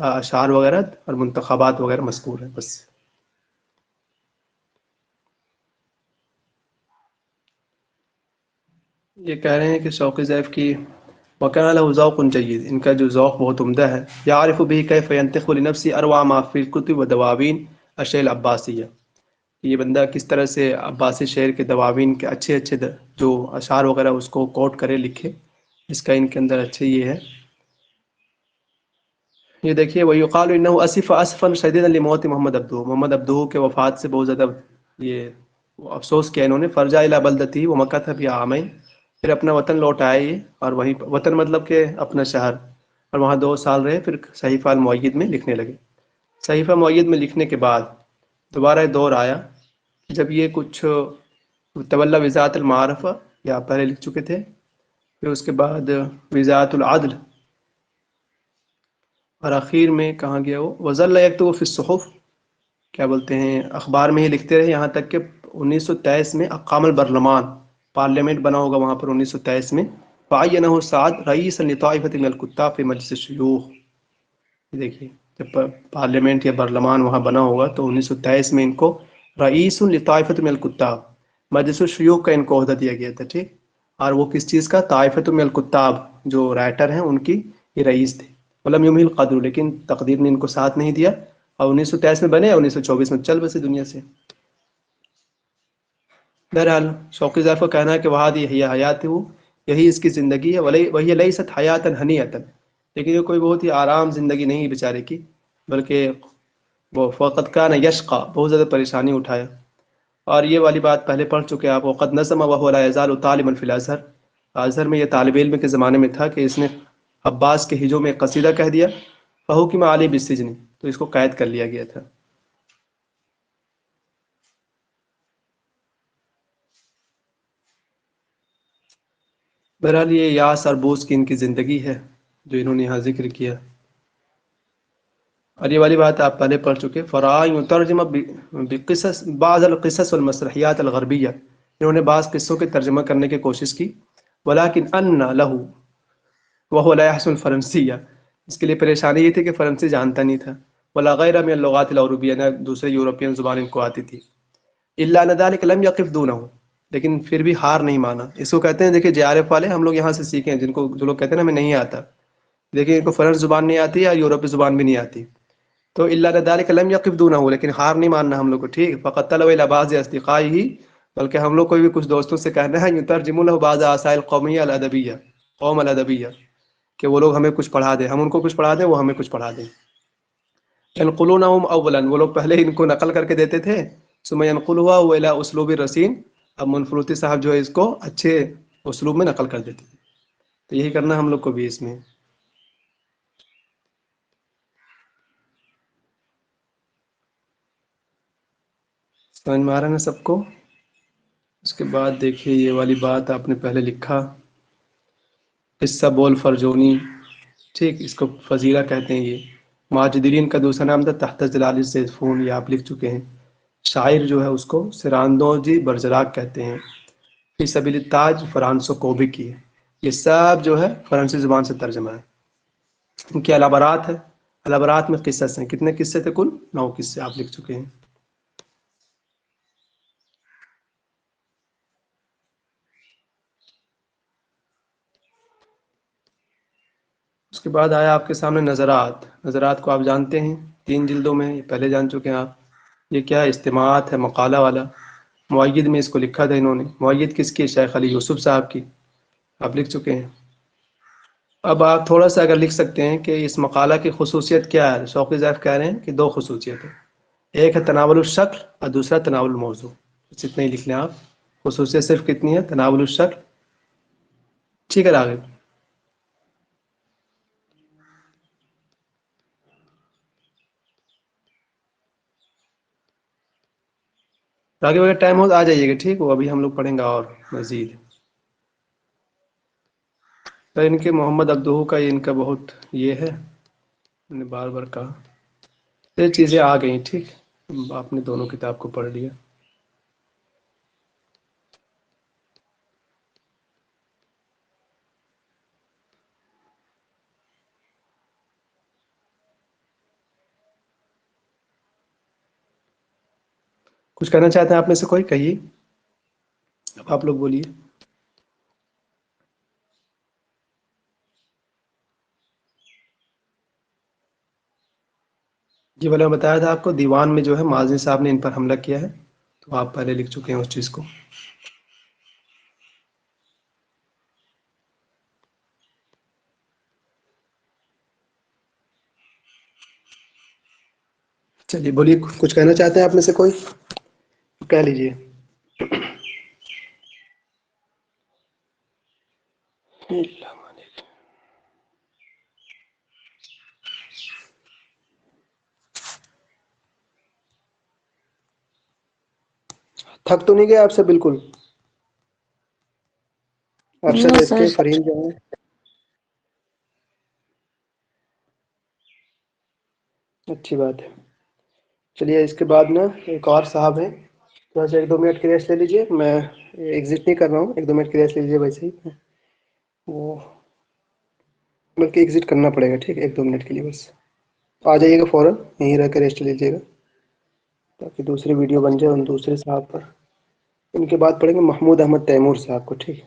اشعار وغیرہ اور منتخبات وغیرہ مذکور ہیں بس. یہ کہہ رہے ہیں کہ شوقی ضیف کی وَكَانَ لَهُ ذَوْقٌ جَيِّد، ان کا جو ذوق بہت عمدہ ہے. يَعْرِفُ بِهِ كَيْفَ يَنْتِخُ لِنَفْسِهِ أَرْوَعَ مَا فِي الْكُتُبِ وَدَوَاوِينِ الشِّعْرِ الْعَبَّاسِيَّةِ. یہ بندہ کس طرح سے عباسی شعر کے دواوین کے اچھے اچھے جو اشعار وغیرہ اس کو کوٹ کرے، لکھے. اس کا ان کے اندر اچھے یہ ہے. یہ دیکھیے وَيُقَالُ إِنَّهُ أَسِفَ أَسْفًا شَدِيدًا لِمَوْتِ محمد عبدہ، محمد عبدہ کے وفات سے بہت زیادہ یہ افسوس کیا انہوں نے. فرجع إِلَى بَلْدَتِهِ وَمَكَثَ فِيهَا عَامَيْنِ، پھر اپنا وطن لوٹ آئے یہ، اور وہیں وطن مطلب کہ اپنا شہر، اور وہاں 2 سال رہے. پھر صحیفہ المؤید میں لکھنے لگے. صحیفہ مؤید میں لکھنے کے بعد دوبارہ دور آیا جب یہ کچھ تولی وزارت المعارفہ، یہ آپ پہلے لکھ چکے تھے. پھر اس کے بعد وزارت العدل، اور آخر میں کہاں گیا وہ وظل یکتب فی الصحف، کیا بولتے ہیں، اخبار میں ہی لکھتے رہے، یہاں تک کہ 1923 میں اقام البرلمان، پارلیمنٹ بنا ہوگا وہاں پر 1923 میں. فعینہ سعد رئیس لطائفۃ من الکتاب فی مجلس الشیوخ. دیکھیے جب پارلیمنٹ یا برلمان وہاں بنا ہوگا تو 1923 میں ان کو رئیس لطائفۃ من الکتاب، مجلس الشیوخ کا ان کو عہدہ دیا گیا تھا. ٹھیک، اور وہ کس چیز کا؟ طائفۃ من الکتاب، جو رائٹر ہیں ان کی یہ رئیس تھے. ولم یمہل القدر، لیکن تقدیر نے ان کو ساتھ نہیں دیا، اور 1923 میں بنے، 1924 میں چل بسے دنیا سے. بہرحال شوقی ضیف کا کہنا ہے کہ وہادی ہی حیات ہو، یہی اس کی زندگی ہے. وہی لیست حیاتا ہنیئتا، لیکن یہ کوئی بہت ہی آرام زندگی نہیں ہے بیچارے کی، بلکہ وہ فقط کان یشقا، بہت زیادہ پریشانی اٹھایا. اور یہ والی بات پہلے پڑھ چکے آپ. وقد نظم وهو لا يزال طالبا فی الازہر، ازہر میں یہ طالب علم کے زمانے میں تھا کہ اس نے عباس کے ہجوں میں ایک قصیدہ کہہ دیا. فحکم علیہ بالسجن، تو اس کو قید کر لیا گیا تھا. بہرحال یہ یاس اور بوس کی ان کی زندگی ہے جو انہوں نے یہاں ذکر کیا. اور یہ والی بات آپ پہلے پڑھ چکے. فرائع ترجمہ بقصص بعض القصص والمسرحیات الغربیہ، انہوں نے بعض قصوں کے ترجمہ کرنے کی کوشش کی. ولیکن ان له وهو لا يحسن الفرنسیہ، اس کے لیے پریشانی یہ تھی کہ فرنسی جانتا نہیں تھا. ولا غیر من اللغات الاوروبیہ، نہ دوسرے یورپین زبان ان کو آتی تھی. الا ان ذلك لم يقف دونه، لیکن پھر بھی ہار نہیں مانا. اس کو کہتے ہیں، دیکھیں جے آر ایف والے ہم لوگ یہاں سے سیکھیں، جن کو جو لوگ کہتے ہیں نا ہمیں نہیں آتا، دیکھیں ان کو فرنس زبان نہیں آتی یا یورپی زبان بھی نہیں آتی، تو الا ذلك لم يقف دونه، لیکن ہار نہیں ماننا ہم لوگ کو. ٹھیک، فقط طلب الى بعض اصدقائه، بلکہ ہم لوگ کو بھی کچھ دوستوں سے کہنا ہے یترجم له بعض اسائل القومیہ الادبیہ، قوم الادبیہ، کہ وہ لوگ ہمیں کچھ پڑھا دیں، ہم ان کو کچھ پڑھا دیں، وہ ہمیں کچھ پڑھا دیں. ينقلونهم اولا، وہ لوگ پہلے ان کو نقل کر کے دیتے تھے. ثم ينقلها الى اسلوب الرسین، اب منفلوطی صاحب جو ہے اس کو اچھے اسلوب میں نقل کر دیتے تھے. تو یہی کرنا ہم لوگ کو بھی اس میں. سمجھ میں آ رہا ہے نا سب کو؟ اس کے بعد دیکھیے یہ والی بات آپ نے پہلے لکھا، قصہ بول فرجونی، ٹھیک، اس کو فضیلہ کہتے ہیں۔ یہ ماجدرین کا دوسرا نام تھا تحت ظلال السیفون، یہ آپ لکھ چکے ہیں۔ شاعر جو ہے اس کو سراندوزی برجراک کہتے ہیں۔ فی سبیل التاج فرانسو کوبی کی ہے۔ یہ سب جو ہے فرانسیسی زبان سے ترجمہ ہے۔ ان کے العبرات ہے، العبرات میں قصص ہیں۔ کتنے قصے تھے؟ کل 9 قصے آپ لکھ چکے ہیں۔ اس کے بعد آیا آپ کے سامنے نظرات۔ نظرات کو آپ جانتے ہیں 3 جلدوں میں، یہ پہلے جان چکے ہیں آپ۔ یہ کیا ہے؟ استماعات ہے، مقالہ والا۔ معید میں اس کو لکھا تھا انہوں نے۔ معید کس کی؟ شیخ علی یوسف صاحب کی، آپ لکھ چکے ہیں۔ اب آپ تھوڑا سا اگر لکھ سکتے ہیں کہ اس مقالہ کی خصوصیت کیا ہے؟ شوقی ضیف کہہ رہے ہیں کہ 2 خصوصیت ہے، ایک ہے تناول الشکل اور دوسرا تناول الموضوع۔ بس اتنا ہی لکھ لیں آپ۔ خصوصیت صرف کتنی ہے؟ تناول الشکل، ٹھیک ہے راغب؟ راغب اگر ٹائم ہو تو آ جائیے گا، ٹھیک ہو؟ ابھی ہم لوگ پڑھیں گے اور مزید۔ تو ان کے محمد عبدہو کا ان کا بہت یہ ہے، میں نے بار بار کہا یہ چیزیں آ گئیں، ٹھیک، آپ نے دونوں کتاب کو پڑھ لیا۔ کچھ کہنا چاہتے ہیں آپ میں سے کوئی؟ کہیے، اب آپ لوگ بولیے۔ جی بھلا بتایا تھا آپ کو دیوان میں جو ہے ماضی صاحب نے ان پر حملہ کیا ہے، تو آپ پہلے لکھ چکے ہیں اس چیز کو۔ چلیے بولیے، کچھ کہنا چاہتے ہیں آپ میں سے کوئی؟ کہہ لیجیے۔ تھک تو نہیں گیا آپ سے بالکل؟ ارشد نو ایس سر، کے فریم جو ہے، اچھی بات ہے۔ چلیے اس کے بعد نا ایک اور صاحب ہیں، تھوڑا سا 1-2 منٹ کی ریسٹ لے لیجیے۔ میں ایگزٹ نہیں کر رہا ہوں، 1-2 منٹ کی ریسٹ لے لیجیے ویسے ہی، وہ بلکہ ایگزٹ کرنا پڑے گا، ٹھیک ہے؟ 1-2 منٹ کے لیے بس آ جائیے گا فوراً، یہیں رہ کے ریسٹ لیجیے گا تاکہ دوسری ویڈیو بن جائے ان دوسرے صاحب پر۔ ان کے بعد پڑھیں گے محمود احمد تیمور صاحب کو، ٹھیک ہے؟